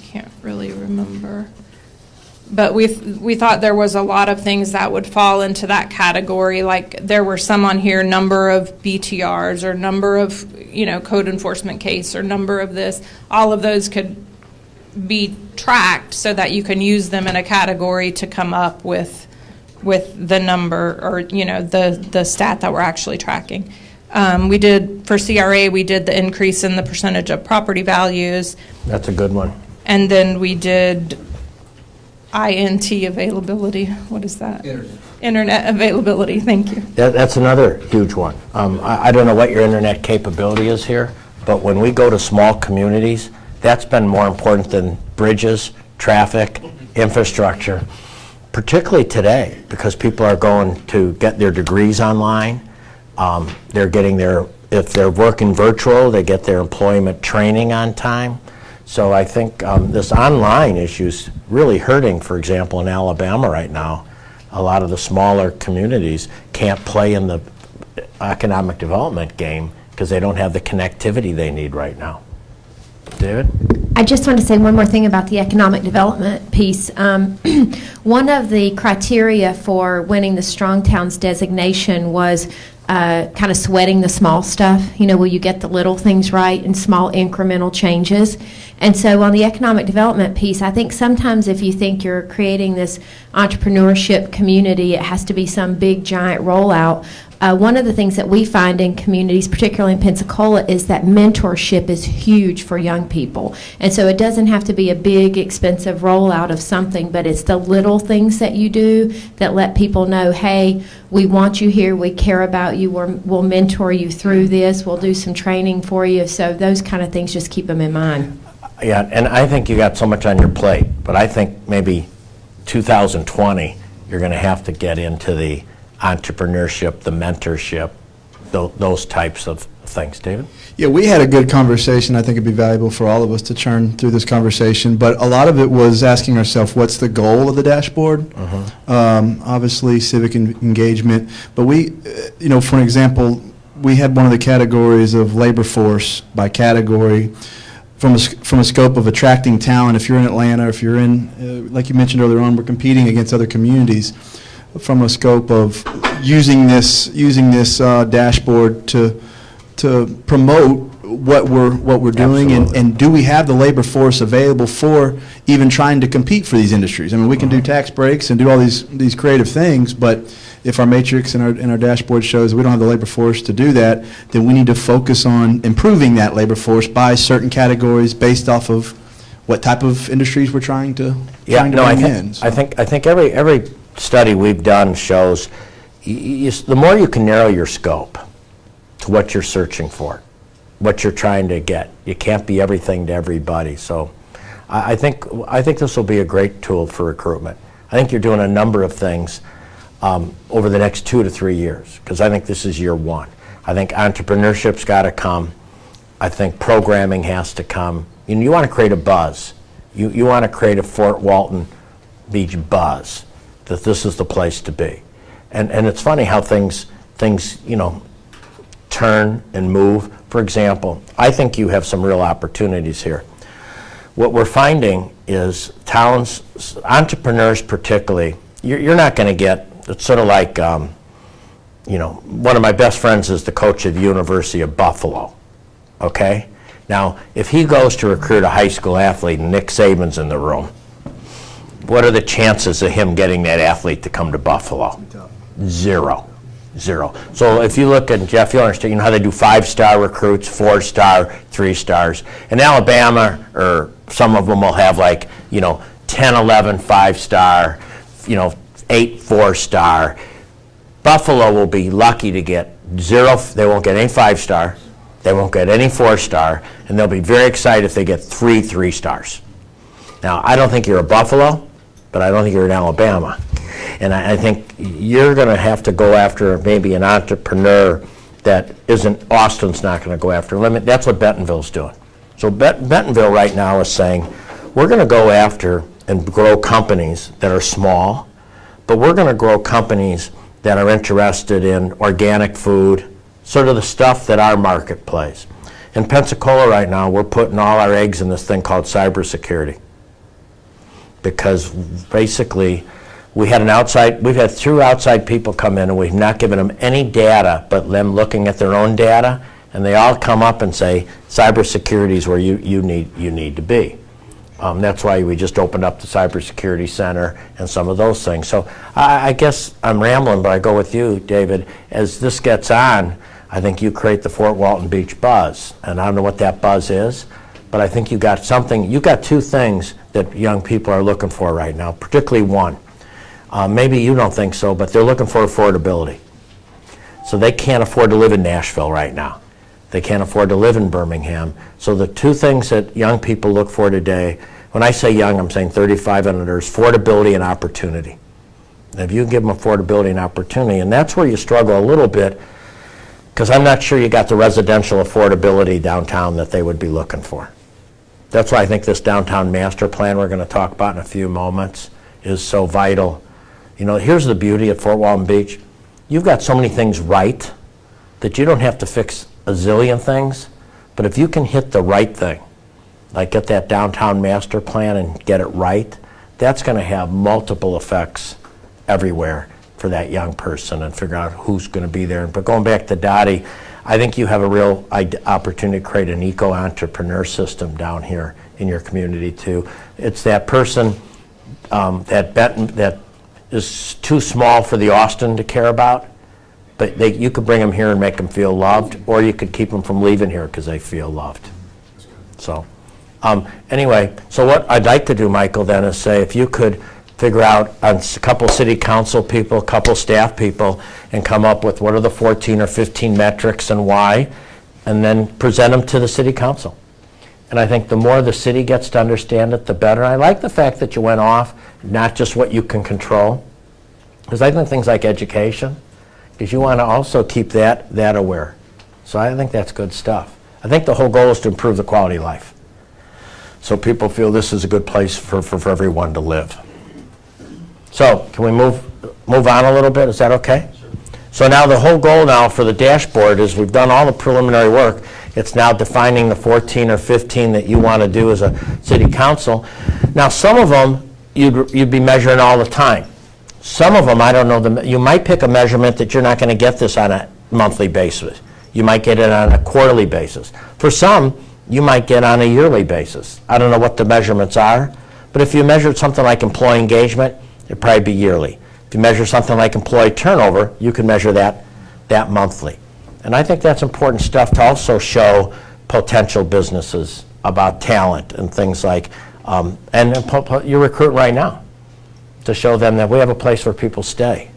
can't really remember. But we thought there was a lot of things that would fall into that category. Like there were some on here, number of BTRs or number of, code enforcement case or number of this. All of those could be tracked so that you can use them in a category to come up with the number or, the stat that we're actually tracking. For CRA, we did the increase in the percentage of property values. That's a good one. And then we did INT availability. What is that? Internet availability, thank you. That's another huge one. I don't know what your internet capability is here, but when we go to small communities, that's been more important than bridges, traffic, infrastructure, particularly today, because people are going to get their degrees online. They're getting if they're working virtual, they get their employment training on time. So I think this online issue's really hurting, for example, in Alabama right now. A lot of the smaller communities can't play in the economic development game because they don't have the connectivity they need right now. David? I just want to say one more thing about the economic development piece. One of the criteria for winning the Strong Towns designation was kind of sweating the small stuff. You know, will you get the little things right and small incremental changes? And so on the economic development piece, I think sometimes if you think you're creating this entrepreneurship community, it has to be some big giant rollout. One of the things that we find in communities, particularly in Pensacola, is that mentorship is huge for young people. And so it doesn't have to be a big, expensive rollout of something, but it's the little things that you do that let people know, hey, we want you here, we care about you, we'll mentor you through this, we'll do some training for you. So those kind of things, just keep them in mind. Yeah, and I think you got so much on your plate, but I think maybe 2020, you're going to have to get into the entrepreneurship, the mentorship, those types of things. David? Yeah, we had a good conversation. I think it'd be valuable for all of us to churn through this conversation, but a lot of it was asking ourselves, what's the goal of the dashboard? Obviously, civic engagement, but we, you know, for an example, we had one of the categories of labor force by category from a scope of attracting talent. If you're in Atlanta, if you're in, like you mentioned earlier on, we're competing against other communities. From a scope of using this dashboard to promote what we're doing, and do we have the labor force available for even trying to compete for these industries? I mean, we can do tax breaks and do all these creative things, but if our matrix and our dashboard shows we don't have the labor force to do that, then we need to focus on improving that labor force by certain categories based off of what type of industries we're trying to bring in. So. I think every study we've done shows the more you can narrow your scope to what you're searching for, what you're trying to get. You can't be everything to everybody. So I think this will be a great tool for recruitment. I think you're doing a number of things over the next 2 to 3 years, because I think this is year one. I think entrepreneurship's got to come. I think programming has to come. You want to create a buzz. You want to create a Fort Walton Beach buzz, that this is the place to be. And it's funny how things turn and move. For example, I think you have some real opportunities here. What we're finding is towns, entrepreneurs particularly, you're not going to get, it's sort of like, one of my best friends is the coach of the University of Buffalo, okay? Now, if he goes to recruit a high school athlete and Nick Saban's in the room, what are the chances of him getting that athlete to come to Buffalo? Zero. So if you look at, Jeff, you'll understand, you know how they do 5-star recruits, 4-star, 3 stars. In Alabama, or some of them will have 10, 11 5-star, 8 4-star. Buffalo will be lucky to get 0, they won't get any 5-star, they won't get any 4-star, and they'll be very excited if they get 3 3-stars. Now, I don't think you're a Buffalo, but I don't think you're in Alabama. And I think you're going to have to go after maybe an entrepreneur that isn't, Austin's not going to go after. That's what Bentonville's doing. So Bentonville right now is saying, we're going to go after and grow companies that are small, but we're going to grow companies that are interested in organic food, sort of the stuff that our market plays. In Pensacola right now, we're putting all our eggs in this thing called cybersecurity, because basically we've had 2 outside people come in and we've not given them any data but them looking at their own data, and they all come up and say cybersecurity is where you need to be. That's why we just opened up the cybersecurity center and some of those things. So I guess I'm rambling, but I go with you, David. As this gets on, I think you create the Fort Walton Beach buzz, and I don't know what that buzz is, but I think you got two things that young people are looking for right now, particularly one. Maybe you don't think so, but they're looking for affordability. So they can't afford to live in Nashville right now. They can't afford to live in Birmingham. So the two things that young people look for today, when I say young, I'm saying 35 and under, is affordability and opportunity. And if you give them affordability and opportunity, and that's where you struggle a little bit, because I'm not sure you got the residential affordability downtown that they would be looking for. That's why I think this downtown master plan we're going to talk about in a few moments is so vital. You know, here's the beauty at Fort Walton Beach. You've got so many things right that you don't have to fix a zillion things, but if you can hit the right thing, like get that downtown master plan and get it right, that's going to have multiple effects everywhere for that young person and figure out who's going to be there. But going back to Dottie, I think you have a real opportunity to create an eco-entrepreneur system down here in your community too. It's that person that is too small for the Austin to care about, but you could bring them here and make them feel loved, or you could keep them from leaving here because they feel loved. So anyway, so what I'd like to do, Michael, then is say if you could figure out a couple city council people, a couple staff people, and come up with what are the 14 or 15 metrics and why, and then present them to the city council. And I think the more the city gets to understand it, the better. I like the fact that you went off, not just what you can control, because I think things like education, because you want to also keep that aware. So I think that's good stuff. I think the whole goal is to improve the quality of life, so people feel this is a good place for everyone to live. So can we move on a little bit? Is that okay? Sure. So now the whole goal now for the dashboard is we've done all the preliminary work. It's now defining the 14 or 15 that you want to do as a city council. Now some of them you'd be measuring all the time. Some of them, I don't know, you might pick a measurement that you're not going to get this on a monthly basis. You might get it on a quarterly basis. For some, you might get on a yearly basis. I don't know what the measurements are, but if you measured something like employee engagement, it'd probably be yearly. If you measure something like employee turnover, you can measure that monthly. And I think that's important stuff to also show potential businesses about talent and things like, and you're recruiting right now to show them that we have a place where people stay.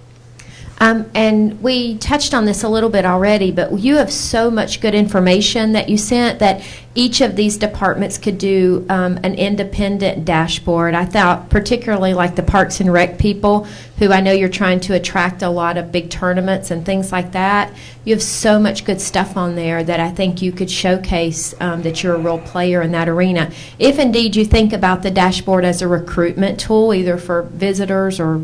And we touched on this a little bit already, but you have so much good information that you sent that each of these departments could do an independent dashboard. I thought particularly like the Parks and Rec people, who I know you're trying to attract a lot of big tournaments and things like that. You have so much good stuff on there that I think you could showcase that you're a real player in that arena. If indeed you think about the dashboard as a recruitment tool, either for visitors or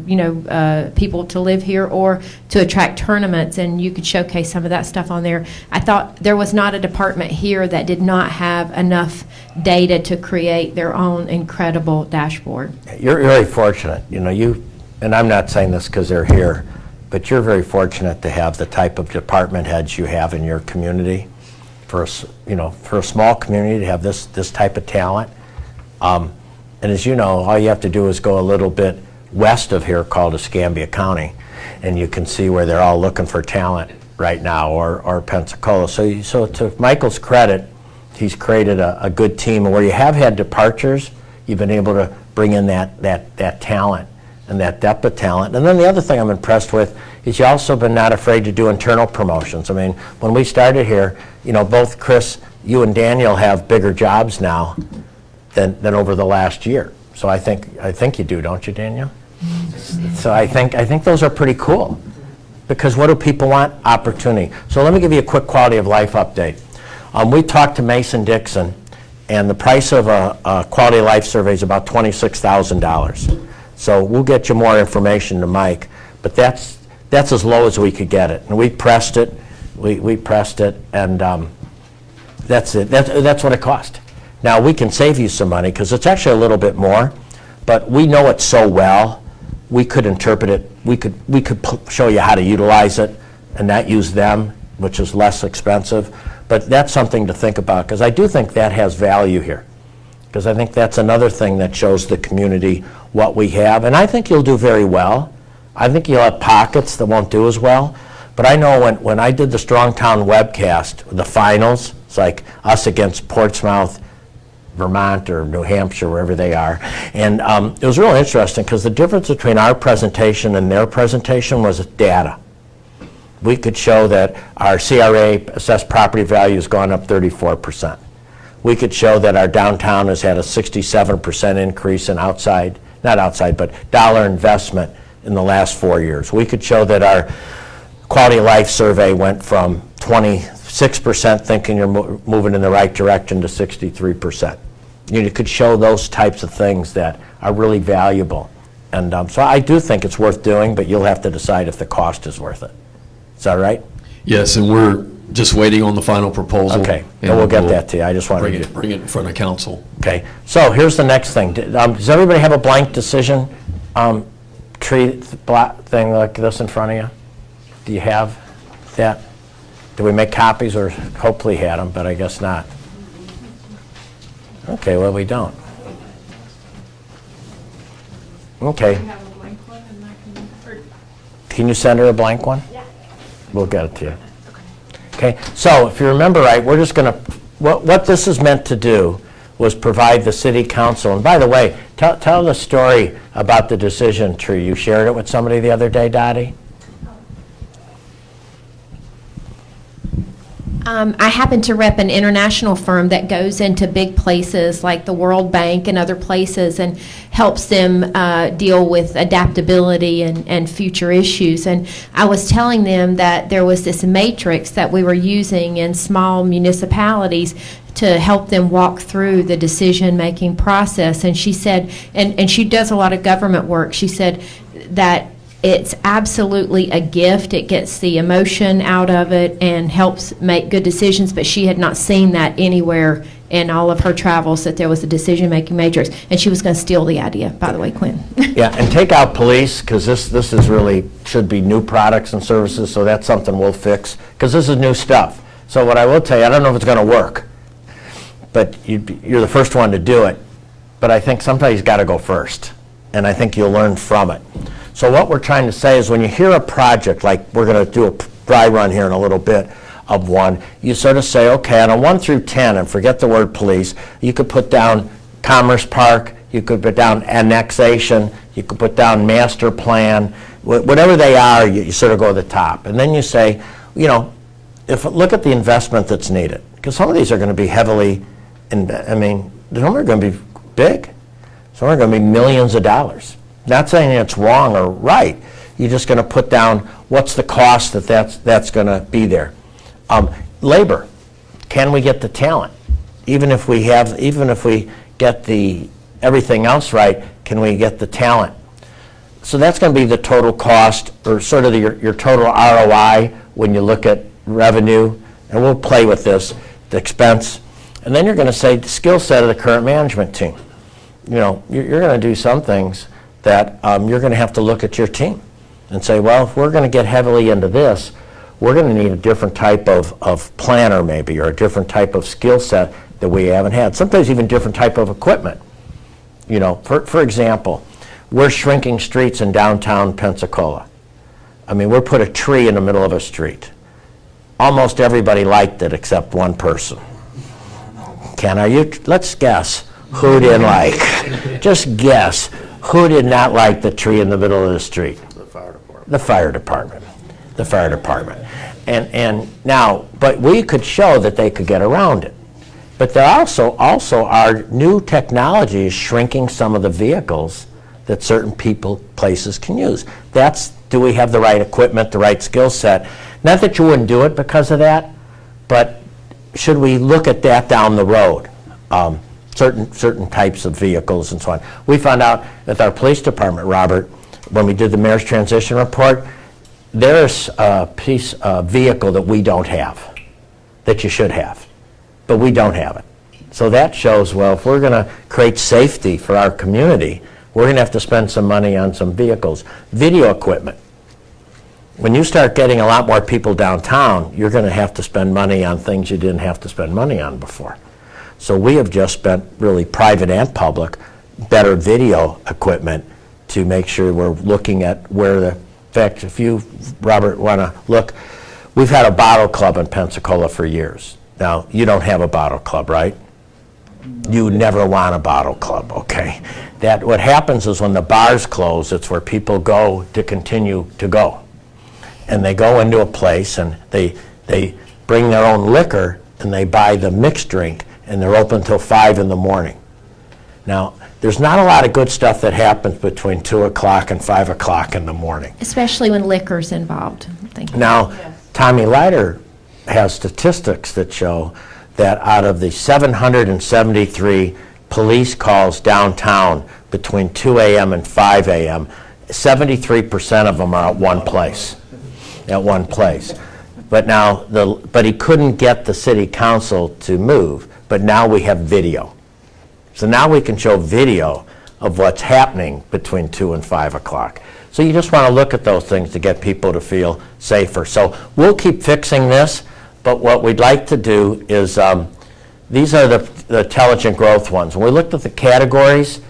people to live here or to attract tournaments, and you could showcase some of that stuff on there. I thought there was not a department here that did not have enough data to create their own incredible dashboard. You're very fortunate. And I'm not saying this because they're here, but you're very fortunate to have the type of department heads you have in your community. For a small community to have this type of talent. And as you know, all you have to do is go a little bit west of here called Escambia County, and you can see where they're all looking for talent right now, or Pensacola. So to Michael's credit, he's created a good team, and where you have had departures, you've been able to bring in that talent and that depth of talent. And then the other thing I'm impressed with is you also been not afraid to do internal promotions. I mean, when we started here, both Chris, you and Daniel have bigger jobs now than over the last year. So I think you do, don't you, Daniel? So I think those are pretty cool, because what do people want? Opportunity. So let me give you a quick quality of life update. We talked to Mason-Dixon, and the price of a quality of life survey is about $26,000. So we'll get you more information to Mike, but that's as low as we could get it. And we pressed it, we pressed it, and that's it. That's what it cost. Now we can save you some money because it's actually a little bit more, but we know it so well. We could interpret it. We could show you how to utilize it and not use them, which is less expensive. But that's something to think about, because I do think that has value here. Because I think that's another thing that shows the community what we have. And I think you'll do very well. I think you'll have pockets that won't do as well. But I know when I did the Strongtown webcast, the finals, it's like us against Portsmouth, Vermont or New Hampshire, wherever they are. And it was real interesting because the difference between our presentation and their presentation was data. We could show that our CRA assessed property value has gone up 34%. We could show that our downtown has had a 67% increase in but dollar investment in the last 4 years. We could show that our quality of life survey went from 26% thinking you're moving in the right direction to 63%. You could show those types of things that are really valuable. And so I do think it's worth doing, but you'll have to decide if the cost is worth it. Is that right? Yes, and we're just waiting on the final proposal. Okay, and we'll get that to you. I just wanted to bring it in front of council. Okay, so here's the next thing. Does everybody have a blank decision tree thing like this in front of you? Do you have that? Did we make copies, or hopefully had them, but I guess not? Okay, well, we don't. Okay. Can you send her a blank one? Yeah. We'll get it to you. Okay, so if you remember right, we're just going to, what this is meant to do was provide the city council, and by the way, tell the story about the decision tree. You shared it with somebody the other day, Dottie? I happen to rep an international firm that goes into big places like the World Bank and other places and helps them deal with adaptability and future issues. And I was telling them that there was this matrix that we were using in small municipalities to help them walk through the decision-making process. And she said, and she does a lot of government work, she said that it's absolutely a gift. It gets the emotion out of it and helps make good decisions, but she had not seen that anywhere in all of her travels, that there was a decision-making matrix. And she was going to steal the idea, by the way, Quinn. Yeah, and take out police, because this is really, should be new products and services, so that's something we'll fix, because this is new stuff. So what I will tell you, I don't know if it's going to work, but you're the first one to do it. But I think sometimes you've got to go first, and I think you'll learn from it. So what we're trying to say is when you hear a project, like we're going to do a dry run here in a little bit of one, you sort of say, okay, on a 1 through 10, and forget the word police, you could put down Commerce Park, you could put down Annexation, you could put down Master Plan, whatever they are, you sort of go to the top. And then you say, you know, look at the investment that's needed, because some of these are going to be heavily, some are going to be big, some are going to be millions of dollars. Not saying it's wrong or right. You're just going to put down what's the cost that's going to be there. Labor. Can we get the talent? Even if we get everything else right, can we get the talent? So that's going to be the total cost, or sort of your total ROI when you look at revenue. And we'll play with this, the expense. And then you're going to say the skill set of the current management team. You know, you're going to do some things that you're going to have to look at your team and say, well, if we're going to get heavily into this, we're going to need a different type of planner maybe, or a different type of skill set that we haven't had. Sometimes even different type of equipment. You know, for example, we're shrinking streets in downtown Pensacola. I mean, we'll put a tree in the middle of a street. Almost everybody liked it except one person. Let's guess who didn't like. Just guess. Who did not like the tree in the middle of the street? The fire department. The fire department. The fire department. And now, but we could show that they could get around it. But there also are new technologies shrinking some of the vehicles that certain places can use. Do we have the right equipment, the right skill set? Not that you wouldn't do it because of that, but should we look at that down the road? Certain types of vehicles and so on. We found out with our police department, Robert, when we did the mayor's transition report, there's a piece of vehicle that we don't have, that you should have, but we don't have it. So that shows, well, if we're going to create safety for our community, we're going to have to spend some money on some vehicles. Video equipment. When you start getting a lot more people downtown, you're going to have to spend money on things you didn't have to spend money on before. So we have just spent, really private and public, better video equipment to make sure we're looking at in fact, if you, Robert, want to look, we've had a bottle club in Pensacola for years. Now, you don't have a bottle club, right? You never want a bottle club, okay? That, what happens is when the bars close, it's where people go to continue to go. And they go into a place and they bring their own liquor and they buy the mixed drink and they're open till 5 in the morning. Now, there's not a lot of good stuff that happens between 2 o'clock and 5 o'clock in the morning. Especially when liquor's involved. Thank you. Now, Tommy Leiter has statistics that show that out of the 773 police calls downtown between 2 a.m. and 5 a.m., 73% of them are at one place. But now, but he couldn't get the city council to move, but now we have video. So now we can show video of what's happening between 2 and 5 o'clock. So you just want to look at those things to get people to feel safer. So we'll keep fixing this, but what we'd like to do is, these are the intelligent growth ones. When we looked at the categories,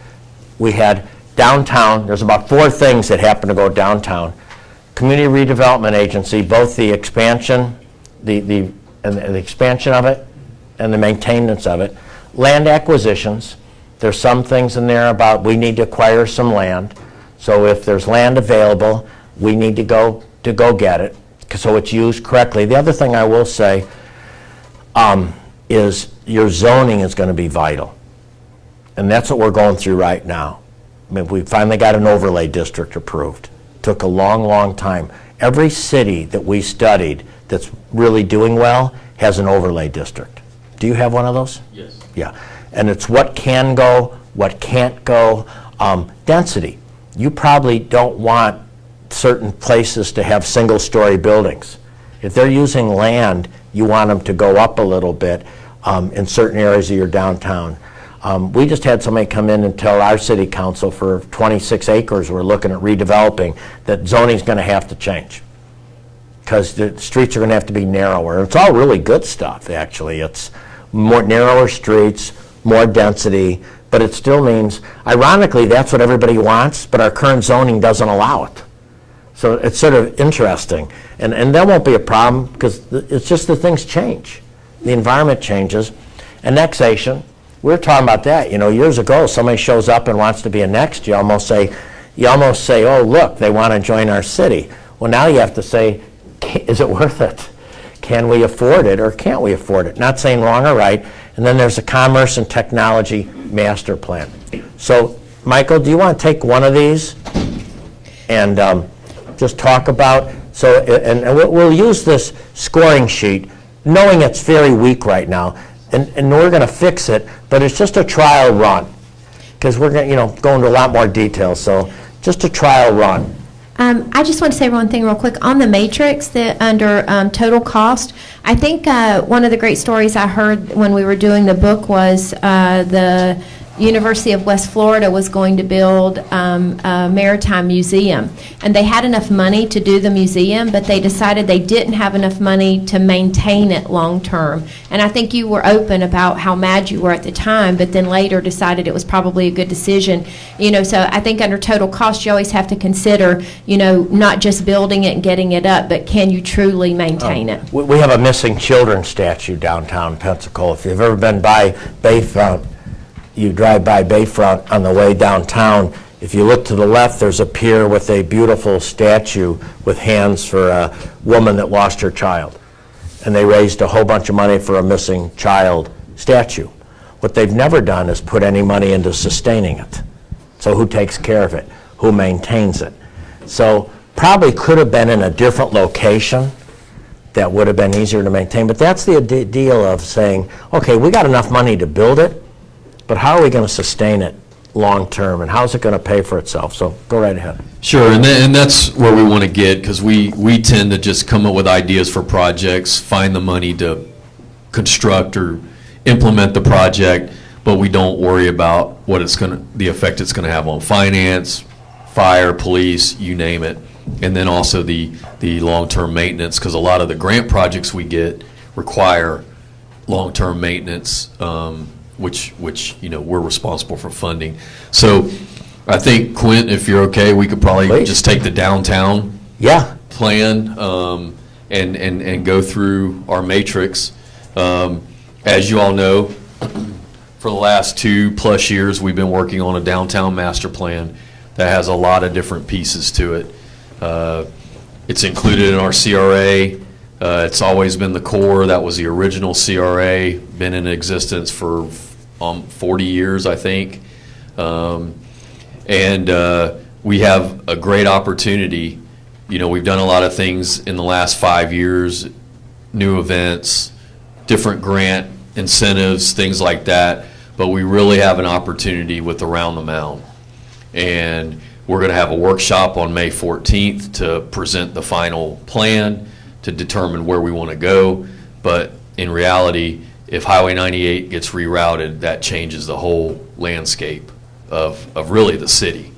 we had downtown, there's about 4 things that happen to go downtown. Community Redevelopment Agency, both the expansion, the expansion of it and the maintenance of it. Land acquisitions, there's some things in there about we need to acquire some land. So if there's land available, we need to go get it, so it's used correctly. The other thing I will say is your zoning is going to be vital. And that's what we're going through right now. I mean, we finally got an overlay district approved. Took a long, long time. Every city that we studied that's really doing well has an overlay district. Do you have one of those? Yes. Yeah. And it's what can go, what can't go. Density. You probably don't want certain places to have single-story buildings. If they're using land, you want them to go up a little bit in certain areas of your downtown. We just had somebody come in and tell our city council for 26 acres we're looking at redeveloping that zoning's going to have to change because the streets are going to have to be narrower. It's all really good stuff, actually. It's more narrower streets, more density, but it still means, ironically, that's what everybody wants, but our current zoning doesn't allow it. So it's sort of interesting. And that won't be a problem because it's just that things change. The environment changes. Annexation, we were talking about that. You know, years ago, somebody shows up and wants to be annexed, you almost say, oh, look, they want to join our city. Well, now you have to say, is it worth it? Can we afford it or can't we afford it? Not saying wrong or right. And then there's a commerce and technology master plan. So, Michael, do you want to take one of these and just talk about, and we'll use this scoring sheet, knowing it's very weak right now, and we're going to fix it, but it's just a trial run, because we're going to go into a lot more detail, so just a trial run. I just want to say one thing real quick. On the matrix, under total cost, I think one of the great stories I heard when we were doing the book was the University of West Florida was going to build a maritime museum. And they had enough money to do the museum, but they decided they didn't have enough money to maintain it long term. And I think you were open about how mad you were at the time, but then later decided it was probably a good decision. So I think under total cost, you always have to consider, not just building it and getting it up, but can you truly maintain it? We have a missing children statue downtown Pensacola. If you've ever been by Bayfront, you drive by Bayfront on the way downtown. If you look to the left, there's a pier with a beautiful statue with hands for a woman that lost her child. And they raised a whole bunch of money for a missing child statue. What they've never done is put any money into sustaining it. So who takes care of it? Who maintains it? So probably could have been in a different location that would have been easier to maintain. But that's the deal of saying, okay, we got enough money to build it, but how are we going to sustain it long term, and how's it going to pay for itself? So go right ahead. Sure, and that's where we want to get, because we tend to just come up with ideas for projects, find the money to construct or implement the project, but we don't worry about what the effect it's going to have on finance, fire, police, you name it, and then also the long-term maintenance, because a lot of the grant projects we get require long-term maintenance, which we're responsible for funding. So I think, Quint, if you're okay, we could probably Please. just take the downtown plan and go through our matrix. As you all know, for the last 2+ years, we've been working on a downtown master plan that has a lot of different pieces to it. It's included in our CRA. It's always been the core. That was the original CRA, been in existence for 40 years, I think. We have a great opportunity. You know, we've done a lot of things in the last 5 years, new events, different grant incentives, things like that, but we really have an opportunity with Around the Mound. And we're going to have a workshop on May 14th to present the final plan to determine where we want to go. But in reality, if Highway 98 gets rerouted, that changes the whole landscape of really the city.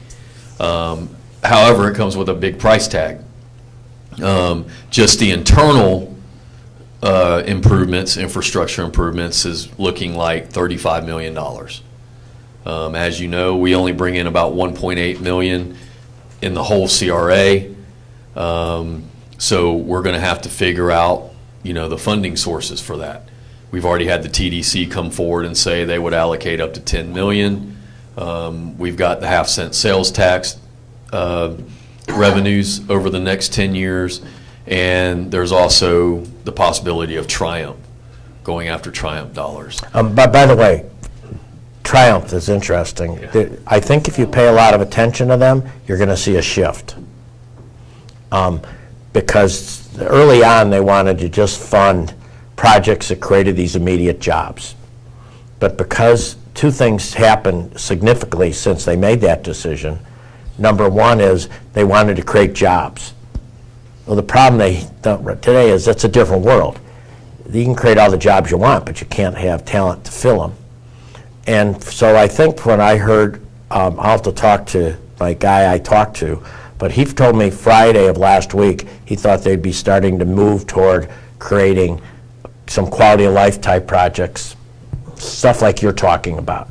However, it comes with a big price tag. Just the internal improvements, infrastructure improvements, is looking like $35 million. As you know, we only bring in about 1.8 million in the whole CRA. So we're going to have to figure out, you know, the funding sources for that. We've already had the TDC come forward and say they would allocate up to 10 million. We've got the half-cent sales tax revenues over the next 10 years. And there's also the possibility of Triumph, going after Triumph dollars. But by the way, Triumph is interesting. Yeah. I think if you pay a lot of attention to them, you're going to see a shift. Because early on, they wanted to just fund projects that created these immediate jobs. But because two things happened significantly since they made that decision. Number one is they wanted to create jobs. Well, the problem today is it's a different world. You can create all the jobs you want, but you can't have talent to fill them. And so I think when I heard, I'll have to talk to my guy I talked to, but he told me Friday of last week he thought they'd be starting to move toward creating some quality of life type projects, stuff like you're talking about,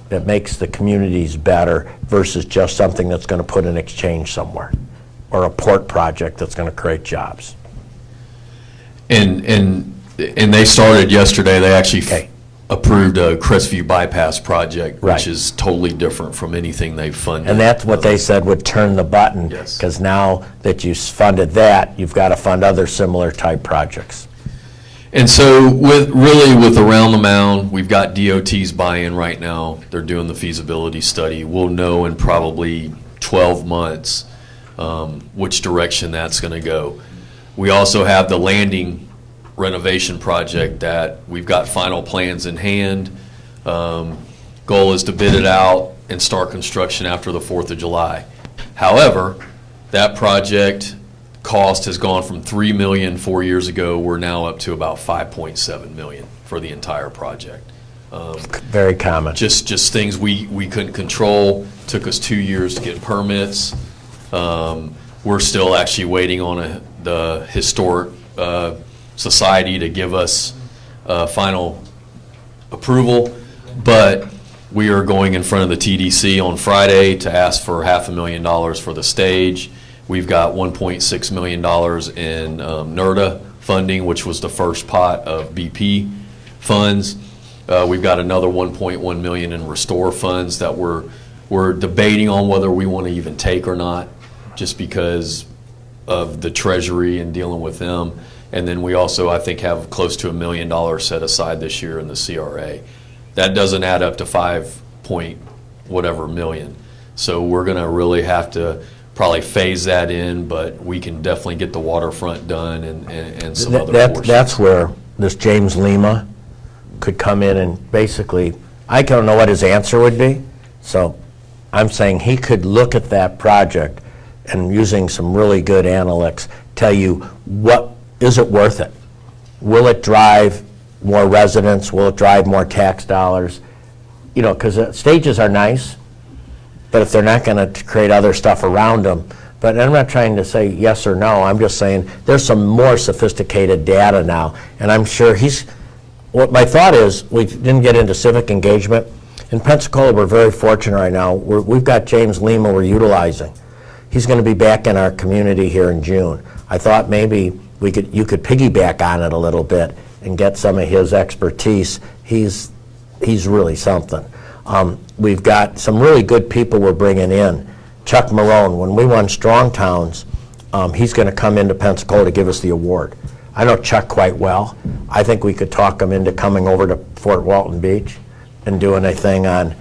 that makes the communities better versus just something that's going to put an exchange somewhere, or a port project that's going to create jobs. And they started yesterday. They actually Okay. approved a Crestview bypass project, Right. which is totally different from anything they've funded. And that's what they said would turn the button. Yes. Because now that you funded that, you've got to fund other similar type projects. And so with Around the Mound, we've got DOT's buy-in right now. They're doing the feasibility study. We'll know in probably 12 months which direction that's going to go. We also have the landing renovation project that we've got final plans in hand. Goal is to bid it out and start construction after the 4th of July. However, that project cost has gone from $3 million 4 years ago. We're now up to about $5.7 million for the entire project. Very common. Just things we couldn't control. Took us 2 years to get permits. We're still actually waiting on the Historic Society to give us final approval, but we are going in front of the TDC on Friday to ask for $500,000 for the stage. We've got $1.6 million in NERDA funding, which was the first pot of BP funds. We've got another $1.1 million in Restore funds that we're debating on whether we want to even take or not, just because of the Treasury and dealing with them. And then we also, I think, have close to $1 million set aside this year in the CRA. That doesn't add up to 5-point-whatever million. So we're going to really have to probably phase that in, but we can definitely get the waterfront done and some other portions. That's where this James Lima could come in and basically, I don't know what his answer would be, so I'm saying he could look at that project and using some really good analytics, tell you is it worth it? Will it drive more residents? Will it drive more tax dollars? You know, because stages are nice, but if they're not going to create other stuff around them, but I'm not trying to say yes or no, I'm just saying there's some more sophisticated data now, and I'm sure what my thought is, we didn't get into civic engagement. In Pensacola, we're very fortunate right now. We've got James Lima we're utilizing. He's going to be back in our community here in June. I thought maybe you could piggyback on it a little bit and get some of his expertise. He's he's really something. We've got some really good people we're bringing in. Chuck Marone, when we won Strong Towns, he's going to come into Pensacola to give us the award. I know Chuck quite well. I think we could talk him into coming over to Fort Walton Beach and doing a thing on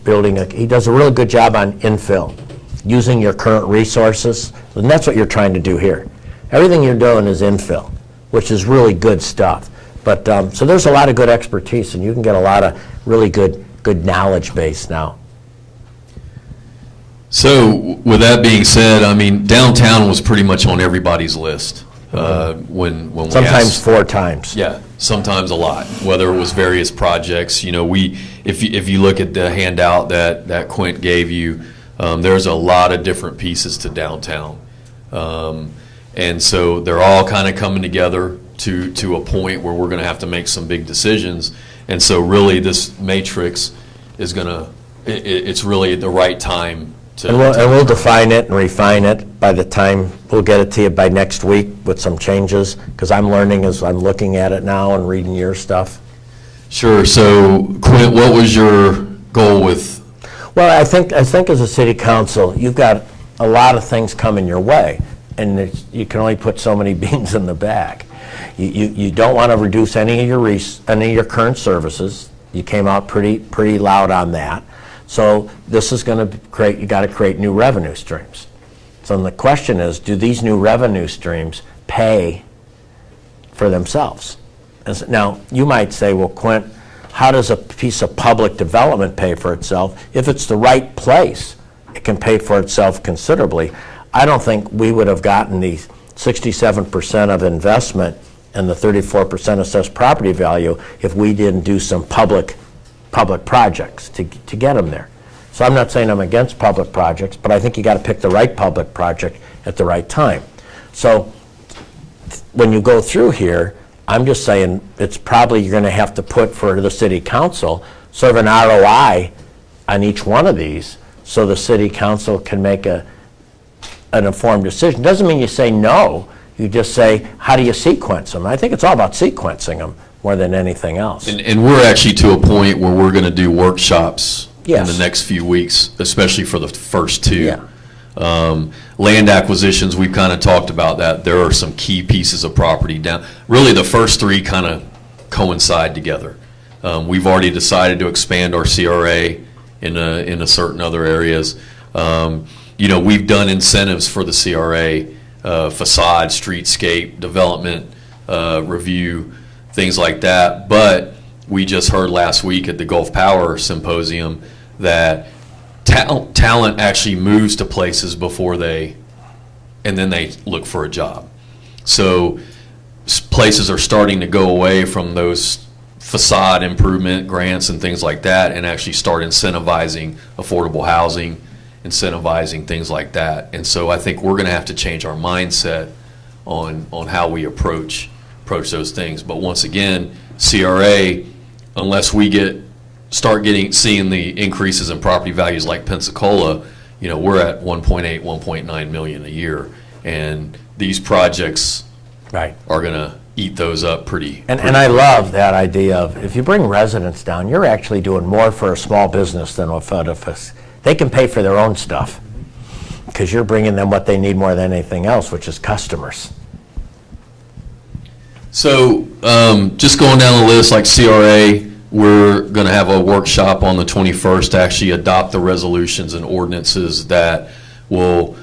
building he does a really good job on infill, using your current resources, and that's what you're trying to do here. Everything you're doing is infill, which is really good stuff. But, so there's a lot of good expertise, and you can get a lot of really good knowledge base now. So with that being said, I mean, downtown was pretty much on everybody's list when we Sometimes asked. 4 times. Yeah, sometimes a lot, whether it was various projects. You know, if you look at the handout that Quint gave you, there's a lot of different pieces to downtown. And so they're all kind of coming together to a point where we're going to have to make some big decisions. And so really this matrix is going to, it's really the right time to. And we'll define it and refine it by the time, we'll get it to you by next week with some changes, because I'm learning as I'm looking at it now and reading your stuff. Sure. So Quint, what was your goal with? Well, I think as a city council, you've got a lot of things coming your way, and you can only put so many beans in the bag. You don't want to reduce any of your current services. You came out pretty loud on that. So this is going to create, you got to create new revenue streams. So the question is, do these new revenue streams pay for themselves? Now, you might say, well, Quint, how does a piece of public development pay for itself? If it's the right place, it can pay for itself considerably. I don't think we would have gotten the 67% of investment and the 34% assessed property value if we didn't do some public projects to get them there. So I'm not saying I'm against public projects, but I think you got to pick the right public project at the right time. So when you go through here, I'm just saying it's probably you're going to have to put for the city council sort of an ROI on each one of these so the city council can make an informed decision. Doesn't mean you say no. You just say, how do you sequence them? I think it's all about sequencing them more than anything else. And we're actually to a point where we're going to do workshops in Yes. the next few weeks, especially for the first 2. Yeah. Land acquisitions, we've kind of talked about that. There are some key pieces of property down. Really, the first 3 kind of coincide together. We've already decided to expand our CRA in a certain other areas. You know, we've done incentives for the CRA, facade, streetscape, development, review, things like that. But we just heard last week at the Gulf Power Symposium that talent actually moves to places before and then they look for a job. So places are starting to go away from those facade improvement grants and things like that and actually start incentivizing affordable housing, incentivizing things like that. And so I think we're going to have to change our mindset on how we approach those things. But once again, CRA, unless we start seeing the increases in property values like Pensacola, you know, we're at 1.8, 1.9 million a year, and these projects Right. are going to eat those up pretty. And I love that idea of, if you bring residents down, you're actually doing more for a small business than if they can pay for their own stuff, because you're bringing them what they need more than anything else, which is customers. So just going down the list, like CRA, we're going to have a workshop on the 21st to actually adopt the resolutions and ordinances that will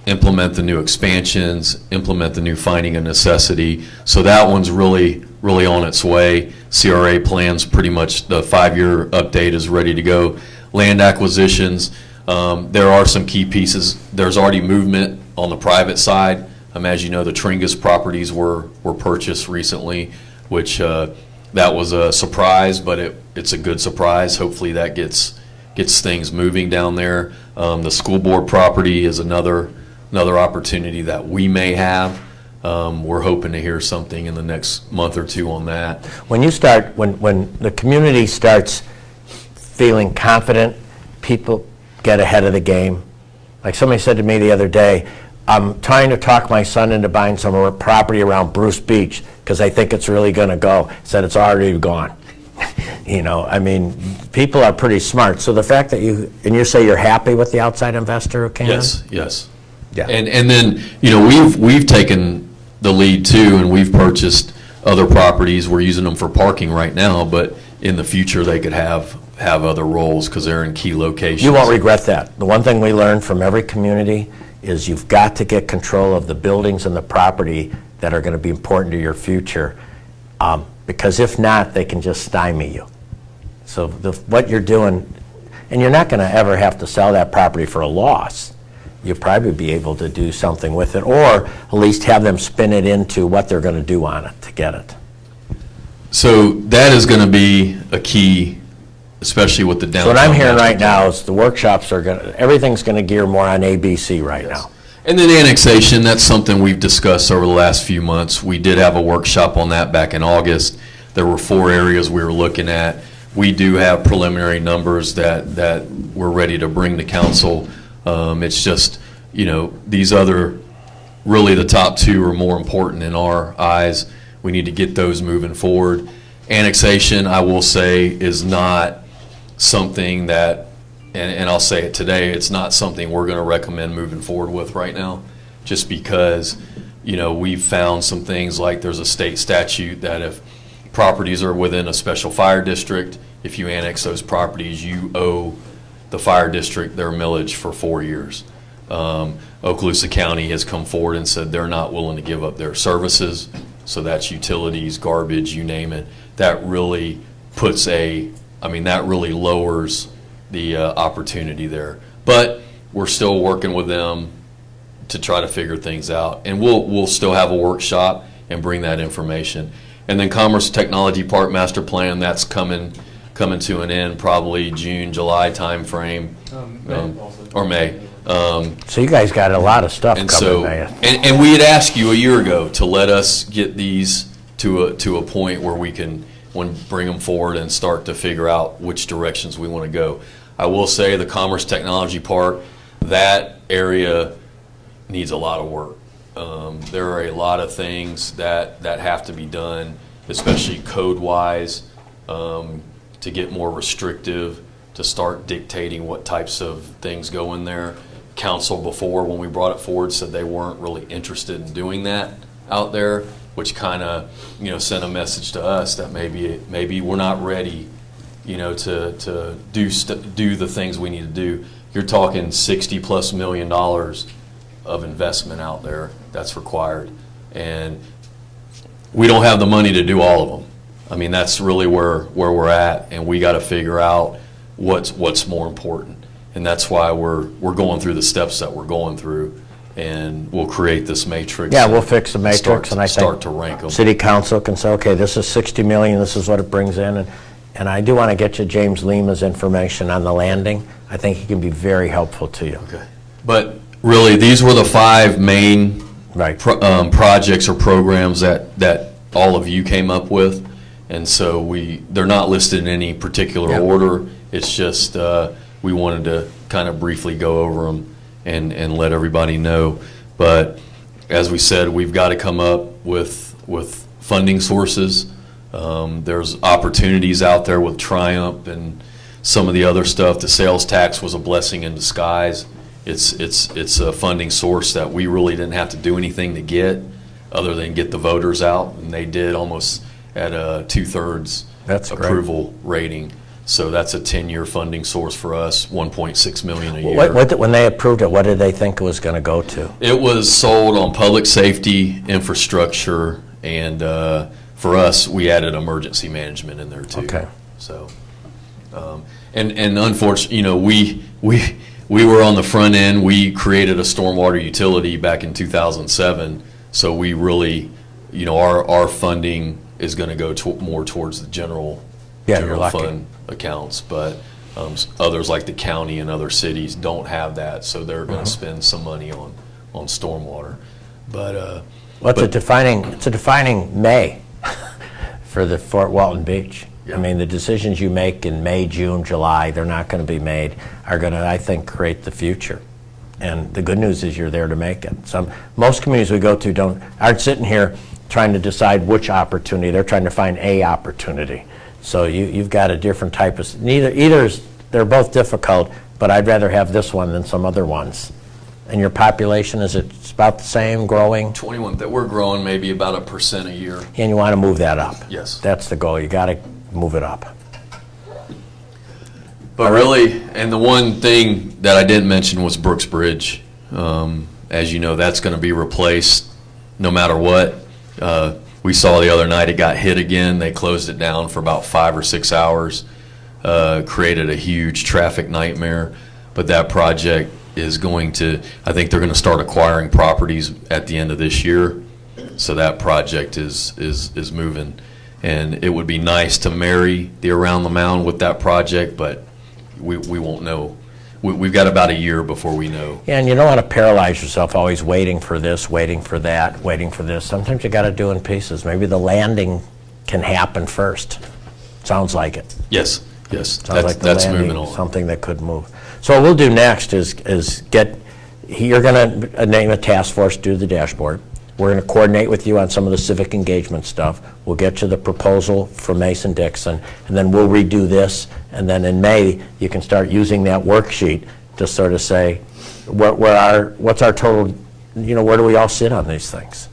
implement the new expansions, implement the new finding of necessity. So that one's really on its way. CRA plans, pretty much the 5-year update is ready to go. Land acquisitions, there are some key pieces. There's already movement on the private side. As you know, the Tringus properties were purchased recently, which that was a surprise, but it's a good surprise. Hopefully that gets things moving down there. The school board property is another opportunity that we may have. We're hoping to hear something in the next month or 2 on that. When the community starts feeling confident, people get ahead of the game. Like somebody said to me the other day, I'm trying to talk my son into buying some property around Bruce Beach because I think it's really going to go. He said it's already gone. You know, I mean, people are pretty smart. So the fact that you say you're happy with the outside investor who came in? Yes. Yeah. And then, you know, we've taken the lead too, and we've purchased other properties. We're using them for parking right now, but in the future, they could have other roles because they're in key locations. You won't regret that. The one thing we learned from every community is you've got to get control of the buildings and the property that are going to be important to your future, because if not, they can just stymie you. So what you're doing, and you're not going to ever have to sell that property for a loss. You'll probably be able to do something with it, or at least have them spin it into what they're going to do on it to get it. So that is going to be a key, especially with the So downtown. what I'm hearing master right plan. now is the workshops are going to, everything's going to gear more on ABC right now. And then annexation, that's something we've discussed over the last few months. We did have a workshop on that back in August. There were 4 areas we were looking at. We do have preliminary numbers that we're ready to bring to council. It's just, you know, these other, really the top 2 are more important in our eyes. We need to get those moving forward. Annexation, I will say, is not something that, and I'll say it today, it's not something we're going to recommend moving forward with right now, just because, you know, we've found some things like there's a state statute that if properties are within a special fire district, if you annex those properties, you owe the fire district their millage for 4 years. Okaloosa County has come forward and said they're not willing to give up their services, so that's utilities, garbage, you name it. That really that really lowers the opportunity there. But we're still working with them to try to figure things out, and we'll still have a workshop and bring that information. And then Commerce Technology Park Master Plan, that's coming to an end, probably June, July timeframe, or May. So you guys got a lot of stuff And coming, so, man. and we had asked you a year ago to let us get these to a point where we can bring them forward and start to figure out which directions we want to go. I will say the Commerce Technology Park, that area needs a lot of work. There are a lot of things that have to be done, especially code-wise, to get more restrictive, to start dictating what types of things go in there. Council before, when we brought it forward, said they weren't really interested in doing that out there, which kind of, you know, sent a message to us that maybe we're not ready, you know, to do the things we need to do. You're talking $60+ million of investment out there that's required, and we don't have the money to do all of them. I mean, that's really where we're at, and we got to figure out what's more important, and that's why we're going through the steps that we're going through, and we'll create this matrix. Yeah, we'll fix the matrix, and I think start to rank them. City Council can say, okay, this is $60 million, this is what it brings in, and I do want to get you James Lima's information on the landing. I think he can be very helpful to you. Okay. But really, these were the 5 main projects or programs that all of you came up with, and so they're not listed in any particular order. It's just we wanted to kind of briefly go over them and let everybody know. But as we said, we've got to come up with funding sources. There's opportunities out there with Triumph and some of the other stuff. The sales tax was a blessing in disguise. It's a funding source that we really didn't have to do anything to get other than get the voters out, and they did almost at a 2/3 approval rating. So that's a 10-year funding source for us, $1.6 million a year. When they approved it, what did they think it was going to go to? It was sold on public safety, infrastructure, and for us, we added emergency management in there too. Okay. So, and unfortunately, you know, we were on the front end. We created a stormwater utility back in 2007. So we really, you know, our funding is going to go more towards the general fund accounts, but others like the county and other cities don't have that, so they're going to spend some money on stormwater. But it's a defining May for the Fort Walton Beach. I mean, the decisions you make in May, June, July, they're not going to be made, are going to, I think, create the future. And the good news is you're there to make it. Most communities we go to aren't sitting here trying to decide which opportunity. They're trying to find a opportunity. So you've got a different type of, they're both difficult, but I'd rather have this one than some other ones. And your population, is it about the same, growing? 21, that we're growing maybe about 1% a year. And you want to move that up? Yes. That's the goal. You got to move it up. But really, and the one thing that I didn't mention was Brooks Bridge. As you know, that's going to be replaced no matter what. We saw the other night it got hit again. They closed it down for about 5 or 6 hours, created a huge traffic nightmare. But that project is going to, I think they're going to start acquiring properties at the end of this year. So that project is moving. And it would be nice to marry the Around the Mound with that project, but we won't know. We've got about a year before we know. Yeah, and you don't want to paralyze yourself always waiting for this, waiting for that, waiting for this. Sometimes you got to do in pieces. Maybe the landing can happen first. Sounds like it. Yes, Sounds like the that's landing, moving on. something that could move. So what we'll do next is get, you're going to name a task force, do the dashboard. We're going to coordinate with you on some of the civic engagement stuff. We'll get you the proposal from Mason-Dixon, and then we'll redo this. And then in May, you can start using that worksheet to sort of say, what's our total, where do we all sit on these things?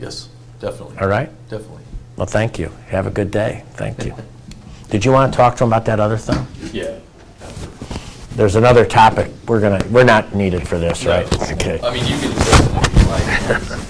Yes, definitely. All right? Definitely. Well, thank you. Have a good day. Thank you. Did you want to talk to him about that other thing? Yeah. There's another topic. We're not needed for this, right? Okay. I mean, you can say it if you like.